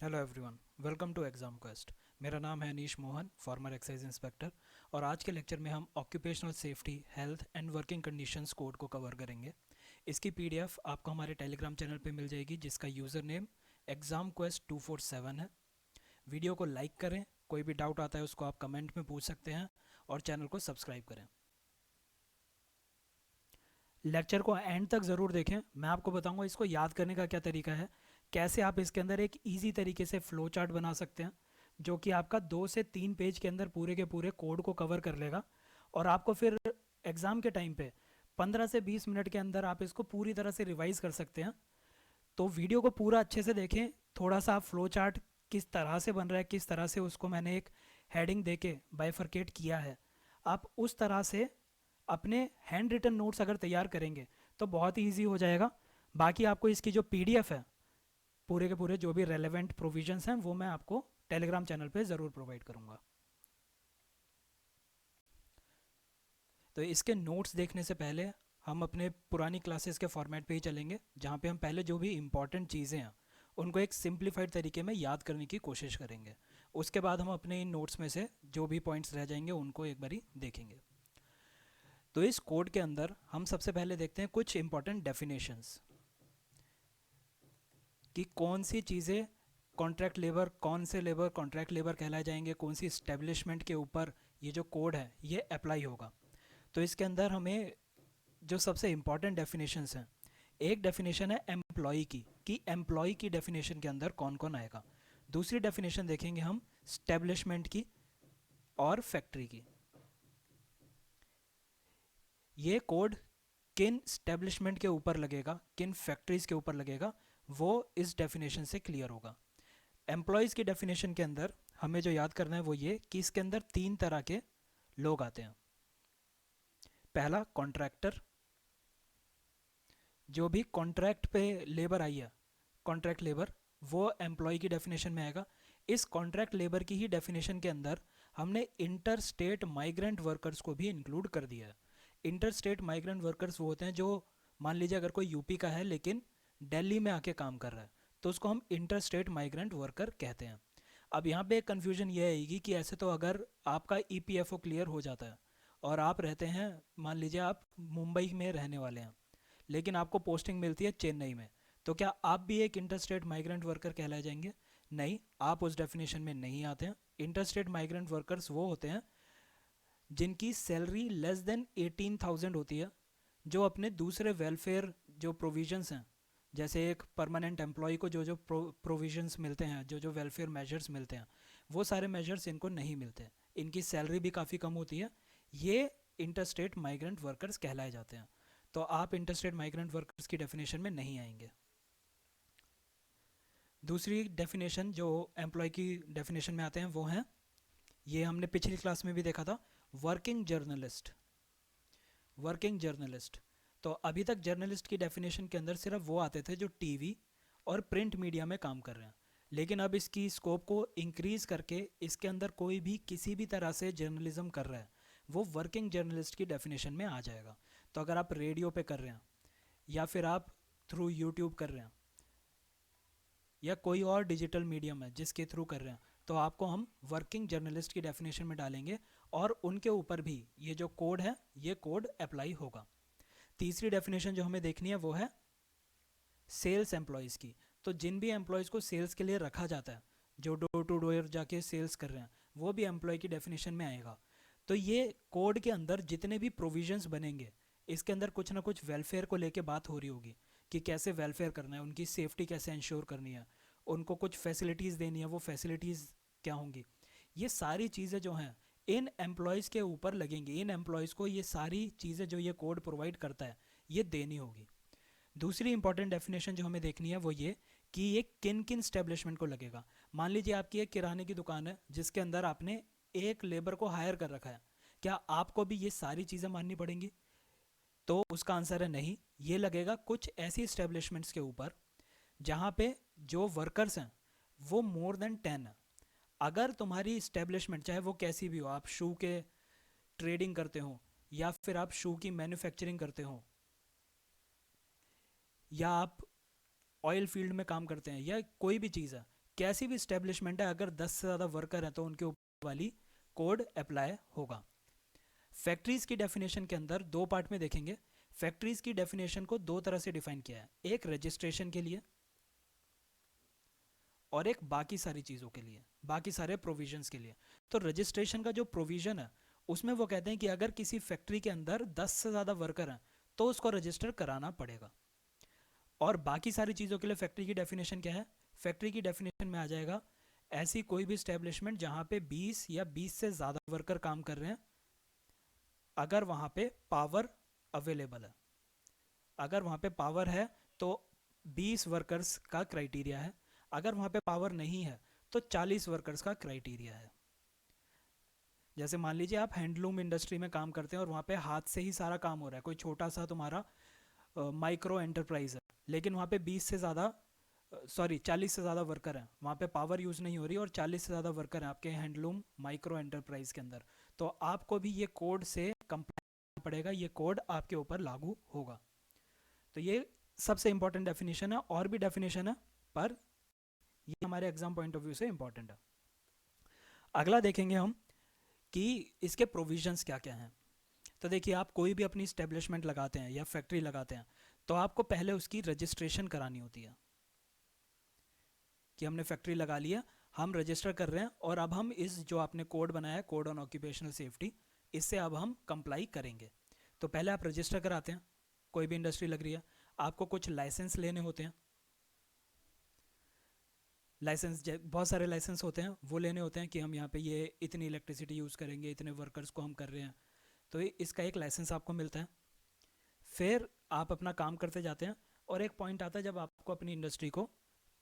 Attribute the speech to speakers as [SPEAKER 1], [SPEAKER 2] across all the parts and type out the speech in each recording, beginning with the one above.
[SPEAKER 1] Hello everyone, welcome to exam quest. मेरा नाम है Anish Mohan, former excise inspector. और आज के लेक्चर में हम occupational safety, health and working conditions code को कवर करेंगे। इसकी पीडीएफ आपको हमारे टेलीग्राम चैनल पे मिल जाएगी, जिसका यूज़र नेम एग्ज़ाम क्वेस्ट 247 है। वीडियो को लाइक करें, कोई भी डाउट आता है उसको आप कमेंट में पूछ सकते हैं, और चैनल को सब्सक्राइब करें। लेक्चर को एंड तक ज़रूर देखें। मैं आपको बताऊंगा इसको याद करने का क्या तरीका है, कैसे आप इसके अंदर एक इजी तरीके से फ्लो चार्ट बना सकते हैं, जो कि आपका 2 से 3 पेज के अंदर पूरे के पूरे कोड को कवर कर लेगा। और आपको फिर एग्ज़ाम के टाइम पे 15 से 20 मिनट के अंदर आप इसको पूरी तरह से रिवाइज़ कर सकते हैं। तो वीडियो को पूरा अच्छे से देखें। थोड़ा सा आप फ्लो चार्ट किस तरह से बन रहा है, किस तरह से उसको मैंने एक हेडिंग दे के बाइफरकेट किया है, आप उस तरह से अपने हैंड रिटन नोट्स अगर तैयार करेंगे तो बहुत ही ईजी हो जाएगा। बाकी आपको इसकी जो पीडीएफ है, पूरे के पूरे जो भी रेलेवेंट प्रोविजंस हैं, वो मैं आपको टेलीग्राम चैनल पे ज़रूर प्रोवाइड करूँगा। तो इसके नोट्स देखने से पहले हम अपने पुरानी क्लासेस के फॉर्मेट पे ही चलेंगे, जहाँ पे हम पहले जो भी इम्पॉर्टेंट चीज़ें हैं उनको एक सिंप्लीफाइड तरीके में याद करने की कोशिश करेंगे। उसके बाद हम अपने इन नोट्स में से जो भी पॉइंट्स रह जाएंगे उनको एक बारी देखेंगे। तो इस कोड के अंदर हम सबसे पहले देखते हैं कुछ इंपॉर्टेंट डेफिनेशंस, कि कौन सी चीज़ें कॉन्ट्रैक्ट लेबर, कौन से लेबर कॉन्ट्रैक्ट लेबर कहलाए जाएंगे, कौन सी इस्टेब्लिशमेंट के ऊपर ये जो कोड है ये अप्लाई होगा। तो इसके अंदर हमें जो सबसे इंपॉर्टेंट डेफिनेशंस हैं, एक डेफिनेशन है एम्प्लॉय की, कि एम्प्लॉय की डेफिनेशन के अंदर कौन कौन आएगा। दूसरी डेफिनेशन देखेंगे हम स्टेब्लिशमेंट की और फैक्ट्री की। ये कोड किन स्टैब्लिशमेंट के ऊपर लगेगा, किन फैक्ट्रीज के ऊपर लगेगा, वो इस डेफिनेशन से क्लियर होगा। एम्प्लॉयज़ की डेफिनेशन के अंदर हमें जो याद करना है वो ये कि इसके अंदर 3 तरह के लोग आते हैं। पहला कॉन्ट्रैक्टर, जो भी कॉन्ट्रैक्ट पे लेबर आई है, कॉन्ट्रैक्ट लेबर, वो एम्प्लॉय की डेफिनेशन में आएगा। इस कॉन्ट्रैक्ट लेबर की ही डेफिनेशन के अंदर हमने इंटर स्टेट माइग्रेंट वर्कर्स को भी इंक्लूड कर दिया है। इंटर स्टेट माइग्रेंट वर्कर्स वो होते हैं जो, मान लीजिए अगर कोई यूपी का है लेकिन दिल्ली में आके काम कर रहा है, तो उसको हम इंटर स्टेट माइग्रेंट वर्कर कहते हैं। अब यहाँ पे एक कन्फ्यूजन ये आएगी कि ऐसे तो अगर आपका ईपीएफओ क्लियर हो जाता है और आप रहते हैं, मान लीजिए आप मुंबई में रहने वाले हैं, लेकिन आपको पोस्टिंग मिलती है चेन्नई में, तो क्या आप भी एक इंटरस्टेट माइग्रेंट वर्कर कहलाए जाएंगे? नहीं, आप उस डेफिनेशन में नहीं आते हैं। इंटरस्टेट माइग्रेंट वर्कर्स वो होते हैं जिनकी सैलरी लेस देन 18,000 होती है, जो अपने दूसरे वेलफेयर जो प्रोविजंस हैं, जैसे एक परमानेंट एम्प्लॉय को जो जो प्रोविजंस मिलते हैं, जो जो वेलफेयर मेजर्स मिलते हैं, वो सारे मेजर्स इनको नहीं मिलते। इनकी सैलरी भी काफ़ी कम होती है। ये इंटरस्टेट माइग्रेंट वर्कर्स कहलाए जाते हैं। तो आप इंटरस्टेट माइग्रेंट वर्कर्स की डेफिनेशन में नहीं आएंगे। दूसरी डेफिनेशन जो एम्प्लॉय की डेफिनेशन में आते हैं वो हैं, ये हमने पिछली क्लास में भी देखा था, वर्किंग जर्नलिस्ट। वर्किंग जर्नलिस्ट, तो अभी तक जर्नलिस्ट की डेफिनेशन के अंदर सिर्फ वो आते थे जो टीवी और प्रिंट मीडिया में काम कर रहे हैं, लेकिन अब इसकी स्कोप को इंक्रीज़ करके इसके अंदर कोई भी किसी भी तरह से जर्नलिज्म कर रहा है वो वर्किंग जर्नलिस्ट की डेफिनेशन में आ जाएगा। तो अगर आप रेडियो पे कर रहे हैं, या फिर आप थ्रू यूट्यूब कर रहे हैं, या कोई और डिजिटल मीडियम है जिसके थ्रू कर रहे हैं, तो आपको हम वर्किंग जर्नलिस्ट की डेफिनेशन में डालेंगे, और उनके ऊपर भी ये जो कोड है ये कोड अप्लाई होगा। तीसरी डेफिनेशन जो हमें देखनी है वो है सेल्स एम्प्लॉयज़ की। तो जिन भी एम्प्लॉयज़ को सेल्स के लिए रखा जाता है, जो डोर टू डोर जाके सेल्स कर रहे हैं, वो भी एम्प्लॉय की डेफिनेशन में आएगा। तो ये कोड के अंदर जितने भी प्रोविजंस बनेंगे, इसके अंदर कुछ ना कुछ वेलफेयर को लेके बात हो रही होगी, कि कैसे वेलफेयर करना है, उनकी सेफ्टी कैसे इंश्योर करनी है, उनको कुछ फैसिलिटीज़ देनी है, वो फैसिलिटीज़ क्या होंगी। ये सारी चीज़ें जो हैं इन एम्प्लॉयज़ के ऊपर लगेंगी। इन एम्प्लॉयज़ को ये सारी चीज़ें जो ये कोड प्रोवाइड करता है ये देनी होगी। दूसरी इंपॉर्टेंट डेफिनेशन जो हमें देखनी है वो ये कि ये किन किन स्टैब्लिशमेंट को लगेगा। मान लीजिए आपकी एक किराने की दुकान है जिसके अंदर आपने एक लेबर को हायर कर रखा है, क्या आपको भी ये सारी चीज़ें माननी पड़ेंगी? तो उसका आंसर है नहीं। ये लगेगा कुछ ऐसी इस्टेब्लिशमेंट्स के ऊपर जहाँ पे जो वर्कर्स हैं वो मोर देन 10 है। अगर तुम्हारी इस्टेब्लिशमेंट चाहे वो कैसी भी हो, आप शू के ट्रेडिंग करते हो, या फिर आप शू की मैन्युफैक्चरिंग करते हो, या आप ऑयल फील्ड में काम करते हैं, या कोई भी चीज़ है, कैसी भी स्टैब्लिशमेंट है, अगर 10 से ज़्यादा वर्कर हैं तो उनके ऊपर वाली कोड अप्लाई होगा। फैक्ट्रीज की डेफिनेशन के अंदर दो पार्ट में देखेंगे। फैक्ट्रीज की डेफिनेशन को दो तरह से डिफाइन किया है, एक रजिस्ट्रेशन के लिए और एक बाकी सारी चीज़ों के लिए, बाकी सारे प्रोविजंस के लिए। तो रजिस्ट्रेशन का जो प्रोविजन है उसमें वो कहते हैं कि अगर किसी फैक्ट्री के अंदर 10 से ज़्यादा वर्कर हैं तो उसको रजिस्टर कराना पड़ेगा। और बाकी सारी चीज़ों के लिए फैक्ट्री की डेफिनेशन क्या है? फैक्ट्री की डेफिनेशन में आ जाएगा ऐसी कोई भी इस्टेब्लिशमेंट जहाँ पे 20 या 20 से ज़्यादा वर्कर काम कर रहे हैं, अगर वहाँ पे पावर अवेलेबल है। अगर वहाँ पे पावर है तो 20 वर्कर्स का क्राइटेरिया है, अगर वहाँ पे पावर नहीं है तो 40 वर्कर्स का क्राइटेरिया है। जैसे मान लीजिए आप हैंडलूम इंडस्ट्री में काम करते हैं और वहाँ पे हाथ से ही सारा काम हो रहा है, कोई छोटा सा तुम्हारा माइक्रो एंटरप्राइज है, लेकिन वहाँ पे 40 से ज़्यादा वर्कर हैं, वहाँ पे पावर यूज़ नहीं हो रही और 40 से ज़्यादा वर्कर हैं आपके हैंडलूम माइक्रो एंटरप्राइज के अंदर, तो आपको भी ये कोड से कंप्लाई करना पड़ेगा, ये कोड आपके ऊपर लागू होगा। तो ये सबसे इंपॉर्टेंट डेफिनेशन है, और भी डेफिनेशन है पर ये हमारे एग्जाम पॉइंट ऑफ व्यू से इंपॉर्टेंट है। अगला देखेंगे हम कि इसके प्रोविजंस क्या क्या हैं। तो देखिए, आप कोई भी अपनी स्टेब्लिशमेंट लगाते हैं या फैक्ट्री लगाते हैं तो आपको पहले उसकी रजिस्ट्रेशन करानी होती है कि हमने फैक्ट्री लगा लिया, हम रजिस्टर कर रहे हैं और अब हम इस जो आपने कोड बनाया है, कोड ऑन ऑक्यूपेशनल सेफ्टी, इससे अब हम कंप्लाई करेंगे। तो पहले आप रजिस्टर कराते हैं, कोई भी इंडस्ट्री लग रही है, आपको कुछ लाइसेंस लेने होते हैं, लाइसेंस बहुत सारे लाइसेंस होते हैं, वो लेने होते हैं कि हम यहाँ पे ये इतनी इलेक्ट्रिसिटी यूज़ करेंगे, इतने वर्कर्स को हम कर रहे हैं, तो इसका एक लाइसेंस आपको मिलता है। फिर आप अपना काम करते जाते हैं और एक पॉइंट आता है जब आपको अपनी इंडस्ट्री को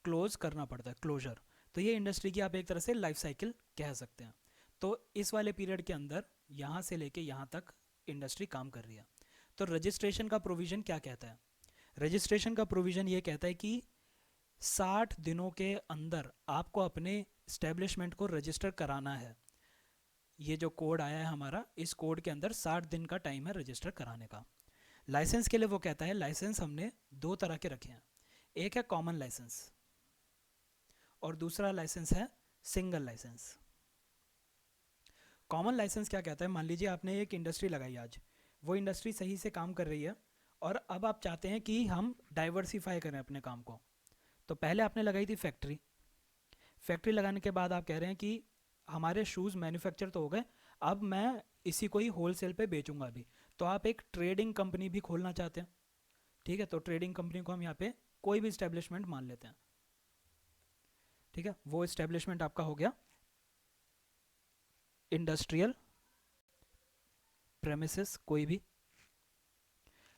[SPEAKER 1] क्लोज करना पड़ता है, क्लोजर। तो ये इंडस्ट्री की आप एक तरह से लाइफ साइकिल कह सकते हैं। तो इस वाले पीरियड के अंदर यहाँ से लेके यहाँ तक इंडस्ट्री काम कर रही है। तो रजिस्ट्रेशन का प्रोविज़न क्या कहता है? रजिस्ट्रेशन का प्रोविज़न ये कहता है कि 60 दिनों के अंदर आपको अपने इस्टेब्लिशमेंट को रजिस्टर कराना है। ये जो कोड आया है हमारा, इस कोड के अंदर 60 दिन का टाइम है रजिस्टर कराने का। लाइसेंस के लिए वो कहता है, लाइसेंस हमने दो तरह के रखे हैं, एक है कॉमन लाइसेंस और दूसरा लाइसेंस है सिंगल लाइसेंस। कॉमन लाइसेंस क्या कहता है? मान लीजिए आपने एक इंडस्ट्री लगाई आज, वो इंडस्ट्री सही से काम कर रही है और अब आप चाहते हैं कि हम डाइवर्सिफाई करें अपने काम को। तो पहले आपने लगाई थी फैक्ट्री, फैक्ट्री लगाने के बाद आप कह रहे हैं कि हमारे शूज़ मैन्युफैक्चर तो हो गए, अब मैं इसी को ही होलसेल पे बेचूंगा अभी। तो आप एक ट्रेडिंग कंपनी भी खोलना चाहते हैं, ठीक है? तो ट्रेडिंग कंपनी को हम यहाँ पे कोई भी इस्टेब्लिशमेंट मान लेते हैं, ठीक है? वो इस्टेब्लिशमेंट आपका हो गया इंडस्ट्रियल प्रेमिसेस कोई भी।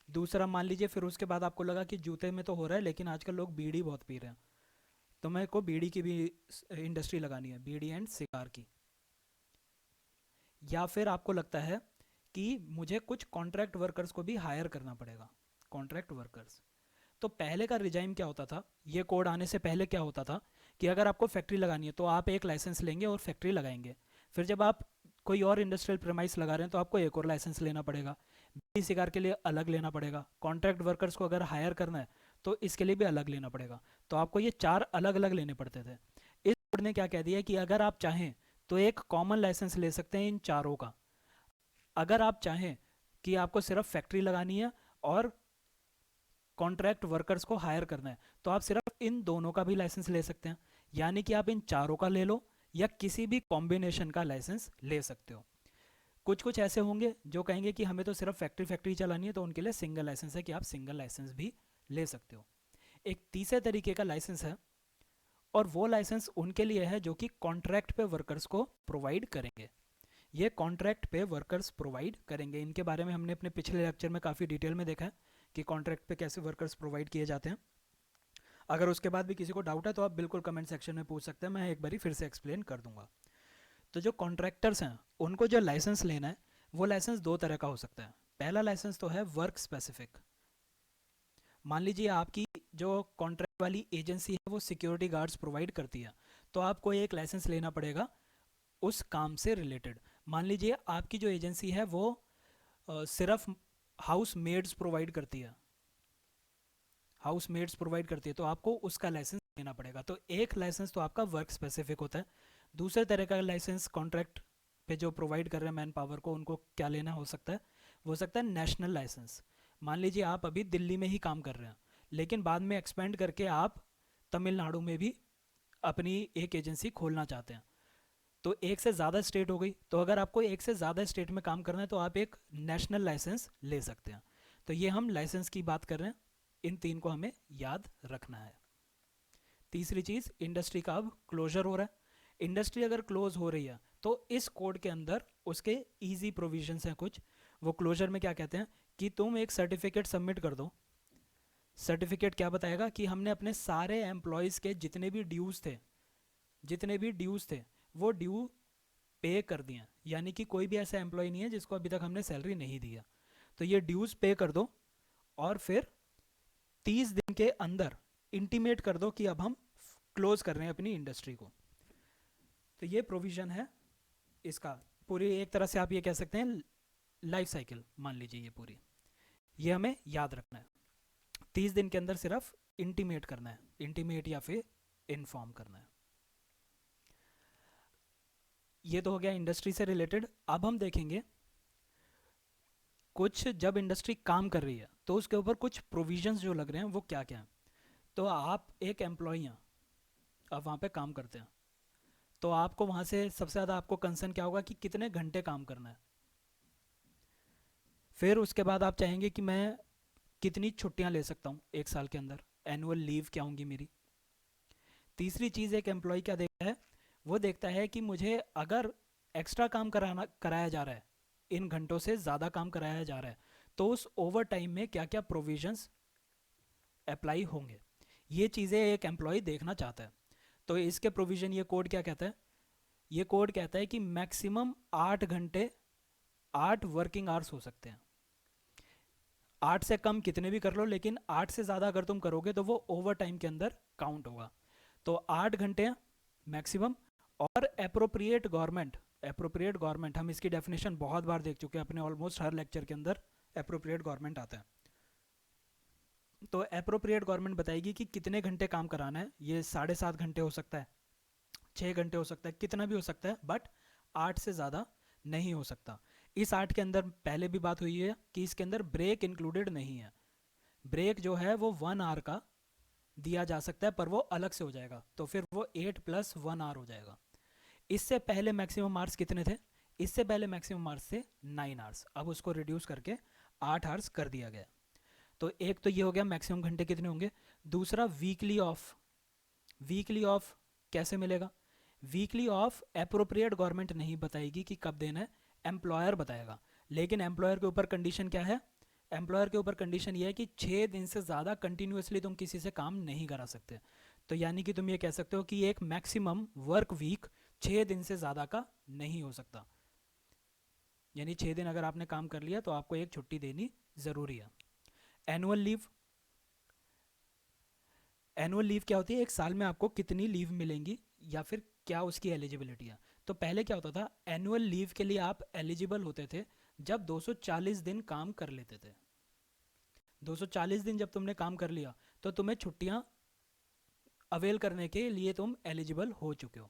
[SPEAKER 1] दूसरा मान लीजिए, फिर उसके बाद आपको लगा कि जूते में तो हो रहा है लेकिन आजकल लोग बीड़ी बहुत पी रहे हैं, तो मेरे को बीड़ी की भी इंडस्ट्री लगानी है, बीड़ी एंड सिगार की। या फिर आपको लगता है कि मुझे कुछ कॉन्ट्रैक्ट वर्कर्स को भी हायर करना पड़ेगा, कॉन्ट्रैक्ट वर्कर्स। तो पहले का रिजाइम क्या होता था, ये कोड आने से पहले क्या होता था कि अगर आपको फैक्ट्री लगानी है तो आप एक लाइसेंस लेंगे और फैक्ट्री लगाएंगे, फिर जब आप कोई और इंडस्ट्रियल प्रेमाइस लगा रहे हैं तो आपको एक और लाइसेंस लेना पड़ेगा, बीड़ी सिगार के लिए अलग लेना पड़ेगा, कॉन्ट्रैक्ट वर्कर्स को अगर हायर करना है तो इसके लिए भी अलग लेना पड़ेगा। तो आपको ये 4 अलग अलग लेने पड़ते थे। इस कोड ने क्या कह दिया कि अगर आप चाहें तो एक कॉमन लाइसेंस ले सकते हैं इन चारों का। अगर आप चाहें कि आपको सिर्फ फैक्ट्री लगानी है और कॉन्ट्रैक्ट वर्कर्स को हायर करना है तो आप सिर्फ इन दोनों का भी लाइसेंस ले सकते हैं, यानी कि आप इन चारों का ले लो या किसी भी कॉम्बिनेशन का लाइसेंस ले सकते हो। कुछ कुछ ऐसे होंगे जो कहेंगे कि हमें तो सिर्फ फैक्ट्री चलानी है, तो उनके लिए सिंगल लाइसेंस है कि आप सिंगल लाइसेंस भी ले सकते हो। एक तीसरे तरीके का लाइसेंस है और वो लाइसेंस उनके लिए है जो कि कॉन्ट्रैक्ट पे वर्कर्स को प्रोवाइड करेंगे। ये कॉन्ट्रैक्ट पे वर्कर्स प्रोवाइड करेंगे, इनके बारे में हमने अपने पिछले लेक्चर में काफ़ी डिटेल में देखा है कि कॉन्ट्रैक्ट पे कैसे वर्कर्स प्रोवाइड किए जाते हैं। अगर उसके बाद भी किसी को डाउट है तो आप बिल्कुल कमेंट सेक्शन में पूछ सकते हैं, मैं एक बारी फिर से एक्सप्लेन कर दूंगा। तो जो कॉन्ट्रैक्टर्स हैं उनको जो लाइसेंस लेना है वो लाइसेंस दो तरह का हो सकता है। पहला लाइसेंस तो है वर्क स्पेसिफिक। मान लीजिए आपकी जो कॉन्ट्रैक्ट वाली एजेंसी है वो सिक्योरिटी गार्ड्स प्रोवाइड करती है, तो आपको एक लाइसेंस लेना पड़ेगा उस काम से रिलेटेड। मान लीजिए आपकी जो एजेंसी है वो सिर्फ हाउस मेड्स प्रोवाइड करती है, हाउस मेड्स प्रोवाइड करती है, तो आपको उसका लाइसेंस लेना पड़ेगा। तो एक लाइसेंस तो आपका वर्क स्पेसिफिक होता है, दूसरे तरह का लाइसेंस कॉन्ट्रैक्ट पे जो प्रोवाइड कर रहे हैं मैन पावर को, उनको क्या लेना हो सकता है, वो हो सकता है नेशनल लाइसेंस। मान लीजिए आप अभी दिल्ली में ही काम कर रहे हैं, लेकिन बाद में एक्सपेंड करके आप तमिलनाडु में भी अपनी एक एजेंसी खोलना चाहते हैं, तो एक से ज़्यादा स्टेट हो गई। तो अगर आपको एक से ज़्यादा स्टेट में काम करना है तो आप एक नेशनल लाइसेंस ले सकते हैं। तो ये हम लाइसेंस की बात कर रहे हैं, इन तीन को हमें याद रखना है। तीसरी चीज़, इंडस्ट्री का अब क्लोजर हो रहा है। इंडस्ट्री अगर क्लोज हो रही है तो इस कोड के अंदर उसके ईजी प्रोविजंस हैं कुछ। वो क्लोजर में क्या कहते हैं कि तुम एक सर्टिफिकेट सबमिट कर दो। सर्टिफिकेट क्या बताएगा कि हमने अपने सारे एम्प्लॉयज़ के जितने भी ड्यूज़ थे वो ड्यू पे कर दिए हैं। यानी कि कोई भी ऐसा एम्प्लॉय नहीं है जिसको अभी तक हमने सैलरी नहीं दिया, तो ये ड्यूज़ पे कर दो और फिर 30 दिन के अंदर इंटीमेट कर दो कि अब हम क्लोज कर रहे हैं अपनी इंडस्ट्री को। तो ये प्रोविज़न है इसका, पूरी एक तरह से आप ये कह सकते हैं लाइफ साइकिल मान लीजिए ये पूरी, ये हमें याद रखना है। 30 दिन के अंदर सिर्फ इंटीमेट करना है, इंटीमेट या फिर इन्फॉर्म करना है। ये तो हो गया इंडस्ट्री से रिलेटेड। अब हम देखेंगे कुछ, जब इंडस्ट्री काम कर रही है तो उसके ऊपर कुछ प्रोविजंस जो लग रहे हैं वो क्या क्या हैं। तो आप एक एम्प्लॉई हैं, आप वहाँ पे काम करते हैं, तो आपको वहाँ से सबसे ज़्यादा आपको कंसर्न क्या होगा कि कितने घंटे काम करना है। फिर उसके बाद आप चाहेंगे कि मैं कितनी छुट्टियाँ ले सकता हूँ एक साल के अंदर, एनुअल लीव क्या होंगी मेरी। तीसरी चीज़ एक एम्प्लॉय क्या देखता है, वो देखता है कि मुझे अगर एक्स्ट्रा काम कराया जा रहा है, इन घंटों से ज़्यादा काम कराया जा रहा है, तो उस ओवर टाइम में क्या क्या प्रोविजंस अप्लाई होंगे। ये चीज़ें एक एम्प्लॉय देखना चाहता है। तो इसके प्रोविज़न, ये कोड क्या कहता है, ये कोड कहता है कि मैक्सिमम 8 घंटे, 8 वर्किंग आवर्स हो सकते हैं। 8 से कम कितने भी कर लो, लेकिन 8 से ज़्यादा अगर तुम करोगे तो वो ओवर टाइम के अंदर काउंट होगा। तो 8 घंटे मैक्सिमम। और अप्रोप्रिएट गवर्नमेंट हम इसकी डेफिनेशन बहुत बार देख चुके हैं अपने ऑलमोस्ट हर लेक्चर के अंदर अप्रोप्रिएट गवर्नमेंट आता है। तो अप्रोप्रिएट गवर्नमेंट बताएगी कि कितने घंटे काम कराना है। ये 7.5 घंटे हो सकता है, 6 घंटे हो सकता है, कितना भी हो सकता है, बट 8 से ज़्यादा नहीं हो सकता। इस 8 के अंदर पहले भी बात हुई है कि इसके अंदर ब्रेक इंक्लूडेड नहीं है। ब्रेक जो है वो 1 आवर का दिया जा सकता है, पर वो अलग से हो जाएगा, तो फिर वो 8+1 आवर हो जाएगा। इससे पहले मैक्सिमम आवर्स कितने थे, इससे पहले मैक्सिमम आवर्स थे 9 आवर्स, अब उसको रिड्यूस करके 8 आवर्स कर दिया गया। तो एक तो ये हो गया मैक्सिमम घंटे कितने होंगे। दूसरा वीकली ऑफ, वीकली ऑफ कैसे मिलेगा। वीकली ऑफ अप्रोप्रिएट गवर्नमेंट नहीं बताएगी कि कब देना है, एम्प्लॉयर बताएगा। लेकिन एम्प्लॉयर के ऊपर कंडीशन क्या है, एम्प्लॉयर के ऊपर कंडीशन ये है कि 6 दिन से ज़्यादा कंटिन्यूसली तुम किसी से काम नहीं करा सकते। तो यानी कि तुम ये कह सकते हो कि एक मैक्सिमम वर्क वीक 6 दिन से ज़्यादा का नहीं हो सकता। यानी 6 दिन अगर आपने काम कर लिया तो आपको एक छुट्टी देनी ज़रूरी है। एनुअल लीव, एनुअल लीव क्या होती है, एक साल में आपको कितनी लीव मिलेंगी या फिर क्या उसकी एलिजिबिलिटी है। तो पहले क्या होता था, एनुअल लीव के लिए आप एलिजिबल होते थे जब 240 दिन काम कर लेते थे। 240 दिन जब तुमने काम कर लिया तो तुम्हें छुट्टियां अवेल करने के लिए तुम एलिजिबल हो चुके हो।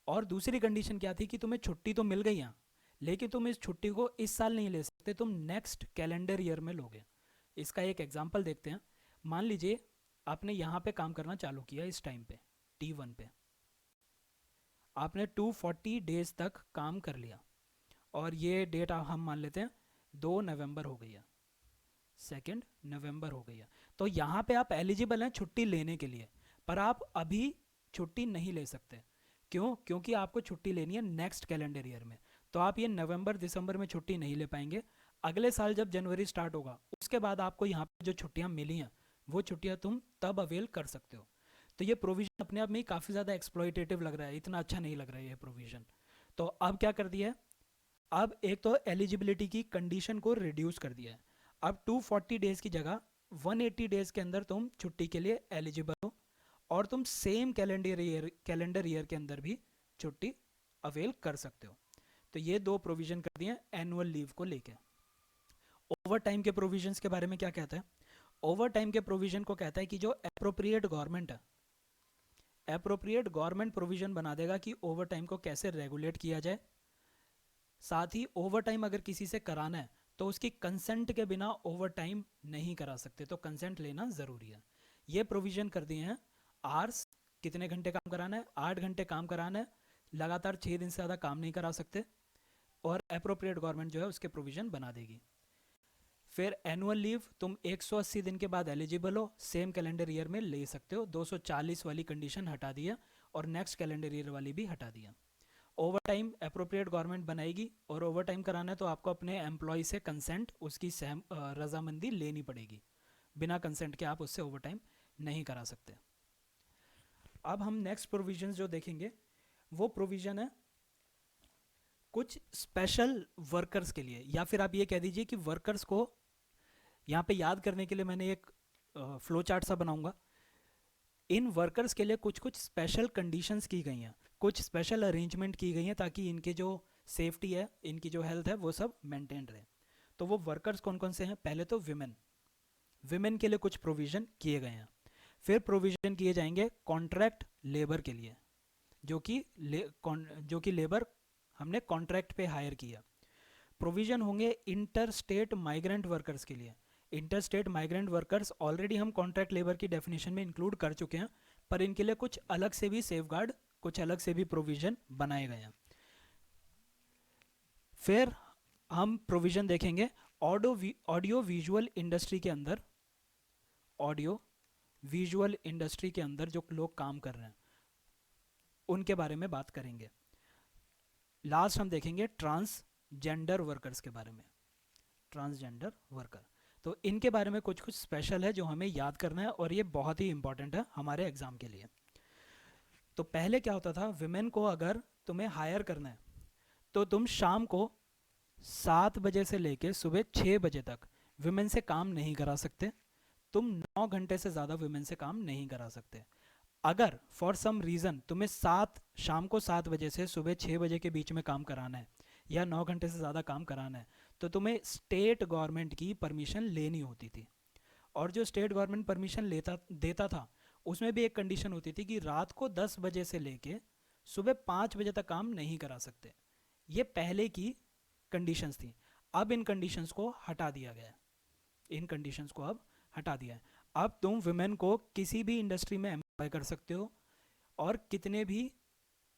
[SPEAKER 1] और दूसरी कंडीशन क्या थी कि तुम्हें छुट्टी तो मिल गई यहाँ, लेकिन तुम इस छुट्टी को इस साल नहीं ले सकते, तुम नेक्स्ट कैलेंडर ईयर में लोगे। इसका एक एग्जांपल देखते हैं। मान लीजिए आपने यहाँ पे काम करना चालू किया इस टाइम पे T1 पे, आपने 240 डेज तक काम कर लिया और ये डेट हम मान लेते हैं 2 नवंबर हो गई है, 2 नवंबर हो गई है। तो यहाँ पे आप एलिजिबल हैं छुट्टी लेने के लिए, पर आप अभी छुट्टी नहीं ले सकते। क्यों, क्योंकि आपको छुट्टी लेनी है नेक्स्ट कैलेंडर ईयर में। तो आप ये नवंबर दिसंबर में छुट्टी नहीं ले पाएंगे। अगले साल जब जनवरी स्टार्ट होगा उसके बाद आपको यहाँ पे जो छुट्टियाँ मिली हैं वो छुट्टियाँ तुम तब अवेल कर सकते हो। तो ये प्रोविज़न अपने आप में ही काफ़ी ज़्यादा एक्सप्लॉयटेटिव लग रहा है, इतना अच्छा नहीं लग रहा है ये प्रोविज़न। तो अब क्या कर दिया है, अब एक तो एलिजिबिलिटी की कंडीशन को रिड्यूस कर दिया है। अब 240 डेज़ की जगह 180 डेज़ के अंदर तुम छुट्टी के लिए एलिजिबल हो और तुम सेम कैलेंडर ईयर के अंदर भी छुट्टी अवेल कर सकते हो। तो ये दो प्रोविज़न कर दिए एनुअल लीव को लेके। ओवर टाइम के प्रोविजंस के बारे में क्या कहता है, ओवर टाइम के प्रोविज़न को कहता है कि जो अप्रोप्रिएट गवर्नमेंट है एप्रोप्रिएट गवर्नमेंट प्रोविजन बना देगा कि ओवर टाइम को कैसे रेगुलेट किया जाए। साथ ही ओवर टाइम अगर किसी से कराना है तो उसकी कंसेंट के बिना ओवर टाइम नहीं करा सकते, तो कंसेंट लेना ज़रूरी है। ये प्रोविज़न कर दिए हैं। आर्स कितने घंटे काम कराना है, 8 घंटे काम कराना है, लगातार 6 दिन से ज़्यादा काम नहीं करा सकते, और अप्रोप्रिएट गवर्नमेंट जो है उसके प्रोविज़न बना देगी। फिर एनुअल लीव तुम 180 दिन के बाद एलिजिबल हो, सेम कैलेंडर ईयर में ले सकते हो। 240 वाली कंडीशन हटा दिया और नेक्स्ट कैलेंडर ईयर वाली भी हटा दिया। ओवर टाइम अप्रोप्रिएट गवर्नमेंट बनाएगी, और ओवर टाइम कराना है तो आपको अपने एम्प्लॉय से कंसेंट, उसकी रजामंदी लेनी पड़ेगी। बिना कंसेंट के आप उससे ओवर टाइम नहीं करा सकते। अब हम नेक्स्ट प्रोविजन जो देखेंगे वो प्रोविजन है कुछ स्पेशल वर्कर्स के लिए, या फिर आप ये कह दीजिए कि वर्कर्स को यहाँ पे याद करने के लिए मैंने एक फ्लो चार्ट सा बनाऊंगा। इन वर्कर्स के लिए कुछ कुछ स्पेशल कंडीशंस की गई हैं, कुछ स्पेशल अरेंजमेंट की गई हैं ताकि इनके जो सेफ्टी है, इनकी जो हेल्थ है वो सब मेंटेन रहे। तो वो वर्कर्स कौन कौन से हैं? पहले तो विमेन, विमेन के लिए कुछ प्रोविज़न किए गए हैं। फिर प्रोविज़न किए जाएंगे कॉन्ट्रैक्ट लेबर के लिए, जो कि लेबर हमने कॉन्ट्रैक्ट पे हायर किया। प्रोविज़न होंगे इंटर स्टेट माइग्रेंट वर्कर्स के लिए। Inter state migrant workers already हम कॉन्ट्रैक्ट लेबर की डेफिनेशन में इंक्लूड कर चुके हैं, पर इनके लिए कुछ अलग से भी सेफगार्ड, कुछ अलग से भी प्रोविज़न बनाए गए हैं। फिर हम प्रोविज़न देखेंगे ऑडियो विजुअल इंडस्ट्री के अंदर, ऑडियो विजुअल इंडस्ट्री के अंदर जो लोग काम कर रहे हैं उनके बारे में बात करेंगे। लास्ट हम देखेंगे ट्रांसजेंडर वर्कर्स के बारे में, ट्रांसजेंडर वर्कर। तो इनके बारे में कुछ कुछ स्पेशल है जो हमें याद करना है, और ये बहुत ही इंपॉर्टेंट है हमारे एग्जाम के लिए। तो पहले क्या होता था, विमेन को अगर तुम्हें हायर करना है तो तुम शाम को 7 बजे से लेके सुबह 6 बजे तक विमेन से काम नहीं करा सकते। तुम 9 घंटे से ज़्यादा विमेन से काम नहीं करा सकते। अगर फॉर सम रीज़न तुम्हें शाम को 7 बजे से सुबह 6 बजे के बीच में काम कराना है या 9 घंटे से ज़्यादा काम कराना है, तो तुम्हें स्टेट गवर्नमेंट की परमिशन लेनी होती थी। और जो स्टेट गवर्नमेंट परमिशन देता था उसमें भी एक कंडीशन होती थी कि रात को 10 बजे से लेके सुबह 5 बजे तक काम नहीं करा सकते। ये पहले की कंडीशंस थी। अब इन कंडीशंस को हटा दिया गया है, इन कंडीशंस को अब हटा दिया है। अब तुम वुमेन को किसी भी इंडस्ट्री में एम्प्लॉय कर सकते हो और कितने भी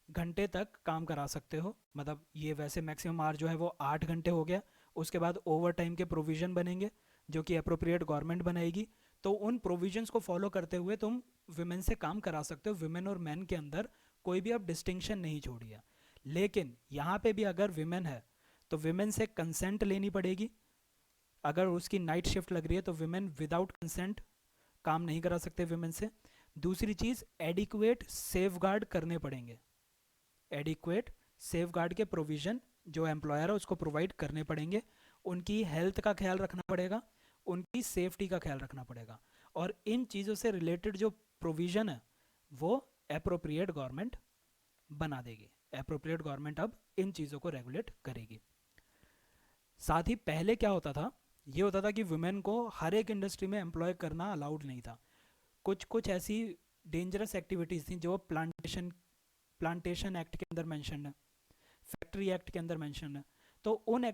[SPEAKER 1] घंटे तक काम करा सकते हो। मतलब ये वैसे मैक्सिमम आवर जो है वो 8 घंटे हो गया। उसके बाद ओवर टाइम के प्रोविज़न बनेंगे जो कि अप्रोप्रिएट गवर्नमेंट बनाएगी। तो उन प्रोविजंस को फॉलो करते हुए तुम वुमेन से काम करा सकते हो। वुमेन और मैन के अंदर कोई भी अब डिस्टिंक्शन नहीं छोड़ी है। लेकिन यहाँ पे भी अगर विमेन है तो विमेन से कंसेंट लेनी पड़ेगी। अगर उसकी नाइट शिफ्ट लग रही है तो विमेन विदाउट कंसेंट काम नहीं करा सकते विमेन से। दूसरी चीज़, एडिक्वेट सेफगार्ड करने पड़ेंगे। एडिक्वेट सेफगार्ड के प्रोविज़न जो एम्प्लॉयर है उसको प्रोवाइड करने पड़ेंगे। उनकी हेल्थ का ख्याल रखना पड़ेगा, उनकी सेफ्टी का ख्याल रखना पड़ेगा। और इन चीज़ों से रिलेटेड जो प्रोविज़न है वो एप्रोप्रिएट गवर्नमेंट बना देगी। एप्रोप्रिएट गवर्नमेंट अब इन चीज़ों को रेगुलेट करेगी। साथ ही पहले क्या होता था, ये होता था कि वुमेन को हर एक इंडस्ट्री में एम्प्लॉय करना अलाउड नहीं था। कुछ कुछ ऐसी डेंजरस एक्टिविटीज़ थी जो प्लांटेशन एक्ट के अंदर मेंशन है, फैक्ट्री एक्ट के अंदर मेंशन है। तो उन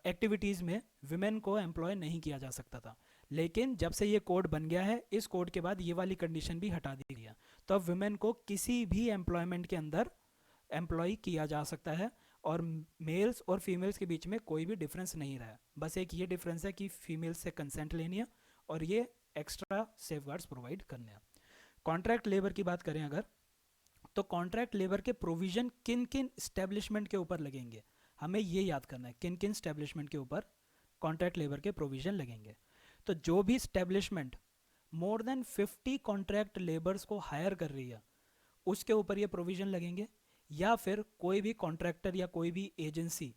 [SPEAKER 1] एक्टिविटीज़ में विमेन को एम्प्लॉय नहीं किया जा सकता था। लेकिन जब से ये कोड बन गया है, इस कोड के बाद ये वाली कंडीशन भी हटा दी गई है। तो अब विमेन को किसी भी एम्प्लॉयमेंट के अंदर एम्प्लॉय किया जा सकता है, और मेल्स और फीमेल्स के बीच में कोई भी डिफरेंस नहीं रहा है। बस एक ये डिफरेंस है कि फीमेल्स से कंसेंट लेनी है और ये एक्स्ट्रा सेफगार्ड्स प्रोवाइड करने हैं। कॉन्ट्रैक्ट लेबर की बात करें अगर, तो कॉन्ट्रैक्ट लेबर के प्रोविजन किन किन स्टैब्लिशमेंट के ऊपर लगेंगे, हमें ये याद करना है किन किन स्टैब्लिशमेंट के ऊपर कॉन्ट्रैक्ट लेबर के प्रोविजन लगेंगे। तो जो भी establishment more than 50 contract labours को हायर कर रही है उसके ऊपर ये प्रोविजन लगेंगे। या फिर कोई भी कॉन्ट्रैक्टर या कोई भी agency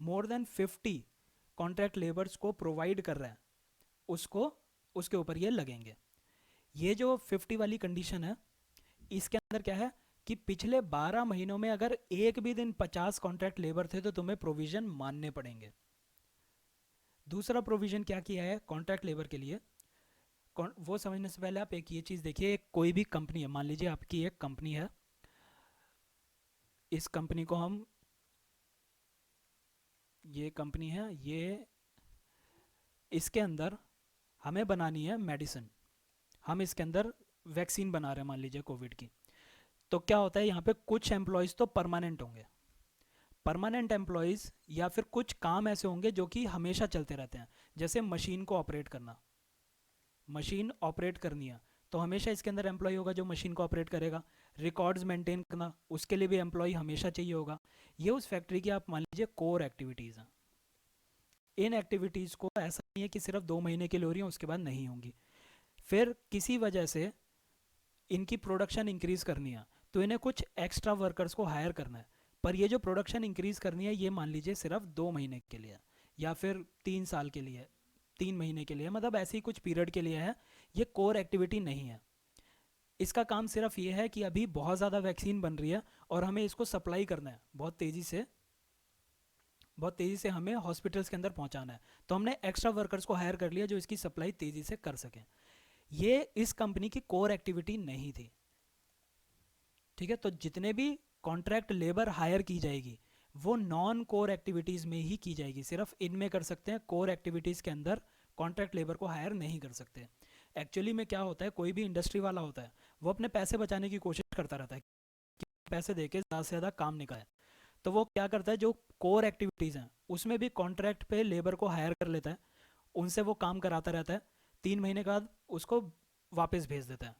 [SPEAKER 1] more than 50 contract labours को प्रोवाइड कर रहा है उसके ऊपर ये लगेंगे। ये जो 50 वाली कंडीशन है इसके अंदर क्या है कि पिछले 12 महीनों में अगर एक भी दिन 50 कॉन्ट्रैक्ट लेबर थे तो तुम्हें प्रोविजन मानने पड़ेंगे। दूसरा प्रोविजन क्या किया है कॉन्ट्रैक्ट लेबर के लिए, वो समझने से पहले आप एक ये चीज़ देखिए, कोई भी कंपनी है, मान लीजिए आपकी एक कंपनी है, इस कंपनी को हम, ये कंपनी है, ये इसके अंदर हमें बनानी है मेडिसिन, हम इसके अंदर वैक्सीन बना रहे हैं मान लीजिए कोविड की। तो क्या होता है, यहाँ पे कुछ एम्प्लॉयज़ तो परमानेंट होंगे, परमानेंट एम्प्लॉयज़, या फिर कुछ काम ऐसे होंगे जो कि हमेशा चलते रहते हैं, जैसे मशीन को ऑपरेट करना, मशीन ऑपरेट करनी है तो हमेशा इसके अंदर एम्प्लॉय होगा जो मशीन को ऑपरेट करेगा। रिकॉर्ड्स मेंटेन करना, उसके लिए भी एम्प्लॉय हमेशा चाहिए होगा। ये उस फैक्ट्री की आप मान लीजिए कोर एक्टिविटीज़ हैं। इन एक्टिविटीज़ को ऐसा नहीं है कि सिर्फ 2 महीने के लिए हो रही हैं उसके बाद नहीं होंगी। फिर किसी वजह से इनकी प्रोडक्शन इंक्रीज़ करनी है तो इन्हें कुछ एक्स्ट्रा वर्कर्स को हायर करना है। पर ये जो प्रोडक्शन इंक्रीज़ करनी है ये मान लीजिए सिर्फ 2 महीने के लिए, या फिर 3 साल के लिए, 3 महीने के लिए, मतलब ऐसे ही कुछ पीरियड के लिए है। ये कोर एक्टिविटी नहीं है। इसका काम सिर्फ ये है कि अभी बहुत ज़्यादा वैक्सीन बन रही है और हमें इसको सप्लाई करना है बहुत तेज़ी से, बहुत तेज़ी से हमें हॉस्पिटल्स के अंदर पहुंचाना है। तो हमने एक्स्ट्रा वर्कर्स को हायर कर लिया जो इसकी सप्लाई तेज़ी से कर सकें। ये इस कंपनी की कोर एक्टिविटी नहीं थी। ठीक है, तो जितने भी कॉन्ट्रैक्ट लेबर हायर की जाएगी वो नॉन कोर एक्टिविटीज़ में ही की जाएगी, सिर्फ इनमें कर सकते हैं, कोर एक्टिविटीज़ के अंदर कॉन्ट्रैक्ट लेबर को हायर नहीं कर सकते। एक्चुअली में क्या होता है, कोई भी इंडस्ट्री वाला होता है वो अपने पैसे बचाने की कोशिश करता रहता है कि पैसे दे के ज़्यादा से ज़्यादा काम निकाले। तो वो क्या करता है, जो कोर एक्टिविटीज़ हैं उसमें भी कॉन्ट्रैक्ट पे लेबर को हायर कर लेता है, उनसे वो काम कराता रहता है, 3 महीने के बाद उसको वापस भेज देता है।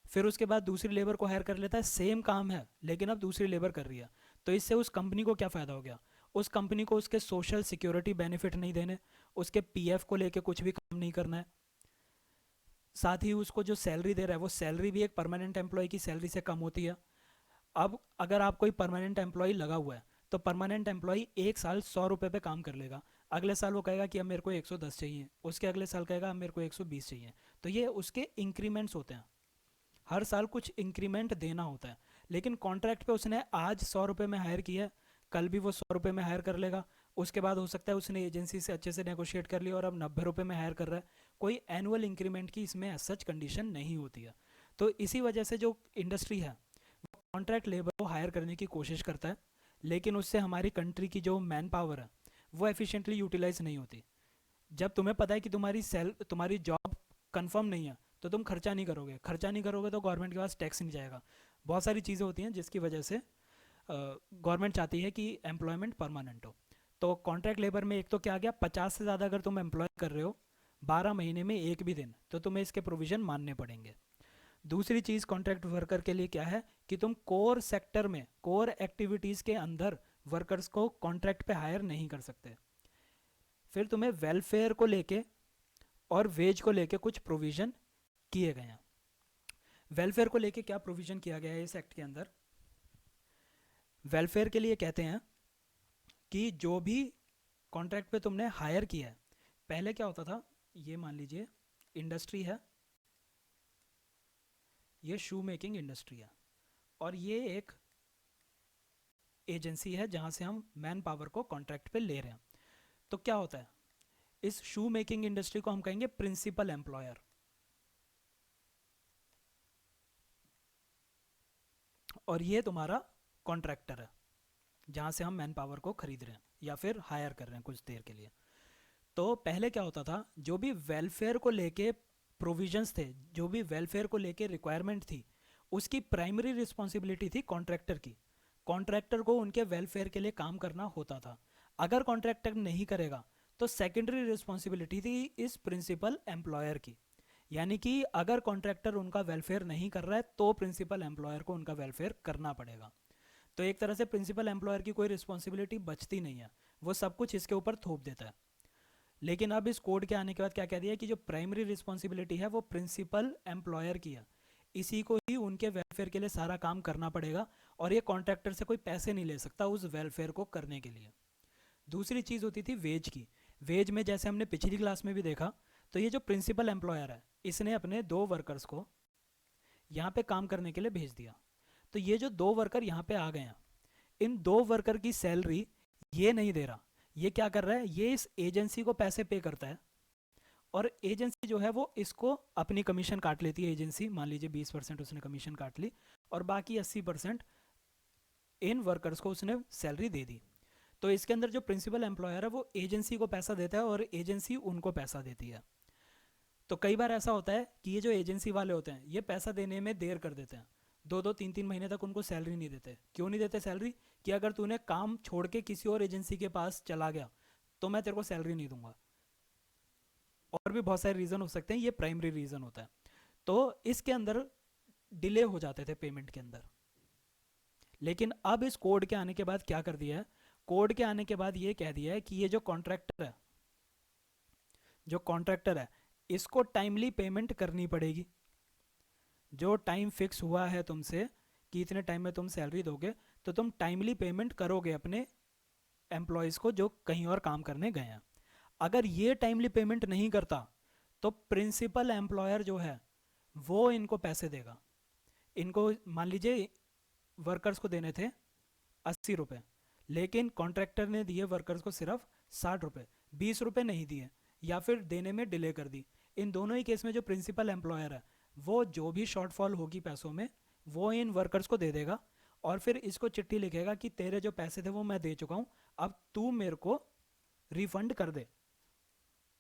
[SPEAKER 1] फिर उसके बाद दूसरी लेबर को हायर कर लेता है, सेम काम है लेकिन अब दूसरी लेबर कर रही है। तो इससे उस कंपनी को क्या फ़ायदा हो गया, उस कंपनी को उसके सोशल सिक्योरिटी बेनिफिट नहीं देने, उसके पीएफ को लेके कुछ भी काम नहीं करना है, साथ ही उसको जो सैलरी दे रहा है वो सैलरी भी एक परमानेंट एम्प्लॉय की सैलरी से कम होती है। अब अगर आप कोई परमानेंट एम्प्लॉय लगा हुआ है तो परमानेंट एम्प्लॉय 1 साल 100 रुपये पे काम कर लेगा, अगले साल वो कहेगा कि अब मेरे को 110 चाहिए, उसके अगले साल कहेगा अब मेरे को 120 चाहिए। तो ये उसके इंक्रीमेंट्स होते हैं, हर साल कुछ इंक्रीमेंट देना होता है। लेकिन कॉन्ट्रैक्ट पे उसने आज 100 रुपये में हायर किया है, कल भी वो 100 रुपये में हायर कर लेगा, उसके बाद हो सकता है उसने एजेंसी से अच्छे से नेगोशिएट कर लिया और अब 90 रुपये में हायर कर रहा है। कोई एनुअल इंक्रीमेंट की इसमें सच कंडीशन नहीं होती है। तो इसी वजह से जो इंडस्ट्री है वो कॉन्ट्रैक्ट लेबर को हायर करने की कोशिश करता है, लेकिन उससे हमारी कंट्री की जो मैन पावर है वो एफिशिएंटली यूटिलाइज नहीं होती। जब तुम्हें पता है कि तुम्हारी जॉब कंफर्म नहीं है तो तुम खर्चा नहीं करोगे, खर्चा नहीं करोगे तो गवर्नमेंट के पास टैक्स नहीं जाएगा। बहुत सारी चीज़ें होती हैं जिसकी वजह से गवर्नमेंट चाहती है कि एम्प्लॉयमेंट परमानेंट हो। तो कॉन्ट्रैक्ट लेबर में एक तो क्या आ गया, 50 से ज़्यादा अगर तुम एम्प्लॉय कर रहे हो 12 महीने में एक भी दिन, तो तुम्हें इसके प्रोविज़न मानने पड़ेंगे। दूसरी चीज़ कॉन्ट्रैक्ट वर्कर के लिए क्या है कि तुम कोर सेक्टर में, कोर एक्टिविटीज़ के अंदर वर्कर्स को कॉन्ट्रैक्ट पे हायर नहीं कर सकते। फिर तुम्हें वेलफेयर को लेके और वेज को लेके कुछ प्रोविज़न किए गए हैं। वेलफेयर को लेके क्या प्रोविज़न किया गया है इस एक्ट के अंदर, वेलफेयर के लिए कहते हैं कि जो भी कॉन्ट्रैक्ट पे तुमने हायर किया है, पहले क्या होता था, ये मान लीजिए इंडस्ट्री है, ये शू मेकिंग इंडस्ट्री है और ये एक एजेंसी है जहाँ से हम मैन पावर को कॉन्ट्रैक्ट पे ले रहे हैं। तो क्या होता है, इस शू मेकिंग इंडस्ट्री को हम कहेंगे प्रिंसिपल एम्प्लॉयर, और ये तुम्हारा कॉन्ट्रैक्टर है जहाँ से हम मैन पावर को खरीद रहे हैं या फिर हायर कर रहे हैं कुछ देर के लिए। तो पहले क्या होता था, जो भी वेलफेयर को लेके प्रोविजंस थे, जो भी वेलफेयर को लेके रिक्वायरमेंट थी, उसकी प्राइमरी रिस्पॉन्सिबिलिटी थी कॉन्ट्रैक्टर की। कॉन्ट्रैक्टर को उनके वेलफेयर के लिए काम करना होता था। अगर कॉन्ट्रैक्टर नहीं करेगा तो सेकेंडरी रिस्पॉन्सिबिलिटी थी इस प्रिंसिपल एम्प्लॉयर की, यानी कि अगर कॉन्ट्रैक्टर उनका वेलफेयर नहीं कर रहा है तो प्रिंसिपल एम्प्लॉयर को उनका वेलफेयर करना पड़ेगा। तो एक तरह से प्रिंसिपल एम्प्लॉयर की कोई रिस्पॉन्सिबिलिटी बचती नहीं है, वो सब कुछ इसके ऊपर थोप देता है। लेकिन अब इस कोड के आने के बाद क्या कह दिया है कि जो प्राइमरी रिस्पॉन्सिबिलिटी है वो प्रिंसिपल एम्प्लॉयर की है, इसी को ही उनके वेलफेयर के लिए सारा काम करना पड़ेगा और ये कॉन्ट्रैक्टर से कोई पैसे नहीं ले सकता उस वेलफेयर को करने के लिए। दूसरी चीज़ होती थी वेज की। वेज में जैसे हमने पिछली क्लास में भी देखा, तो ये जो प्रिंसिपल एम्प्लॉयर है इसने अपने 2 वर्कर्स को यहाँ पे काम करने के लिए भेज दिया। तो ये जो 2 वर्कर यहाँ पे आ गए हैं, इन 2 वर्कर की सैलरी ये नहीं दे रहा, ये क्या कर रहा है, ये इस एजेंसी को पैसे पे करता है और एजेंसी जो है वो इसको अपनी कमीशन काट लेती है। एजेंसी मान लीजिए 20% उसने कमीशन काट ली और बाकी 80% इन वर्कर्स को उसने सैलरी दे दी। तो इसके अंदर जो प्रिंसिपल एम्प्लॉयर है वो एजेंसी को पैसा देता है और एजेंसी उनको पैसा देती है। तो कई बार ऐसा होता है कि ये जो एजेंसी वाले होते हैं ये पैसा देने में देर कर देते हैं, 2-2 3-3 महीने तक उनको सैलरी नहीं देते। क्यों नहीं देते सैलरी? कि अगर तूने काम छोड़ के किसी और एजेंसी के पास चला गया तो मैं तेरे को सैलरी नहीं दूंगा। और भी बहुत सारे रीज़न हो सकते हैं, ये प्राइमरी रीज़न होता है। तो इसके अंदर डिले हो जाते थे पेमेंट के अंदर। लेकिन अब इस कोड के आने के बाद क्या कर दिया है, कोड के आने के बाद ये कह दिया है कि ये जो कॉन्ट्रैक्टर है इसको टाइमली पेमेंट करनी पड़ेगी। जो टाइम फिक्स हुआ है तुमसे कि इतने टाइम में तुम सैलरी दोगे, तो तुम टाइमली पेमेंट करोगे अपने एम्प्लॉयज़ को जो कहीं और काम करने गए हैं। अगर ये टाइमली पेमेंट नहीं करता तो प्रिंसिपल एम्प्लॉयर जो है वो इनको पैसे देगा। इनको मान लीजिए वर्कर्स को देने थे 80 रुपये, लेकिन कॉन्ट्रैक्टर ने दिए वर्कर्स को सिर्फ 60 रुपये, 20 रुपये नहीं दिए या फिर देने में डिले कर दी। इन दोनों ही केस में जो प्रिंसिपल एम्प्लॉयर है वो जो भी शॉर्टफॉल होगी पैसों में वो इन वर्कर्स को दे देगा और फिर इसको चिट्ठी लिखेगा कि तेरे जो पैसे थे वो मैं दे चुका हूँ, अब तू मेरे को रिफंड कर दे।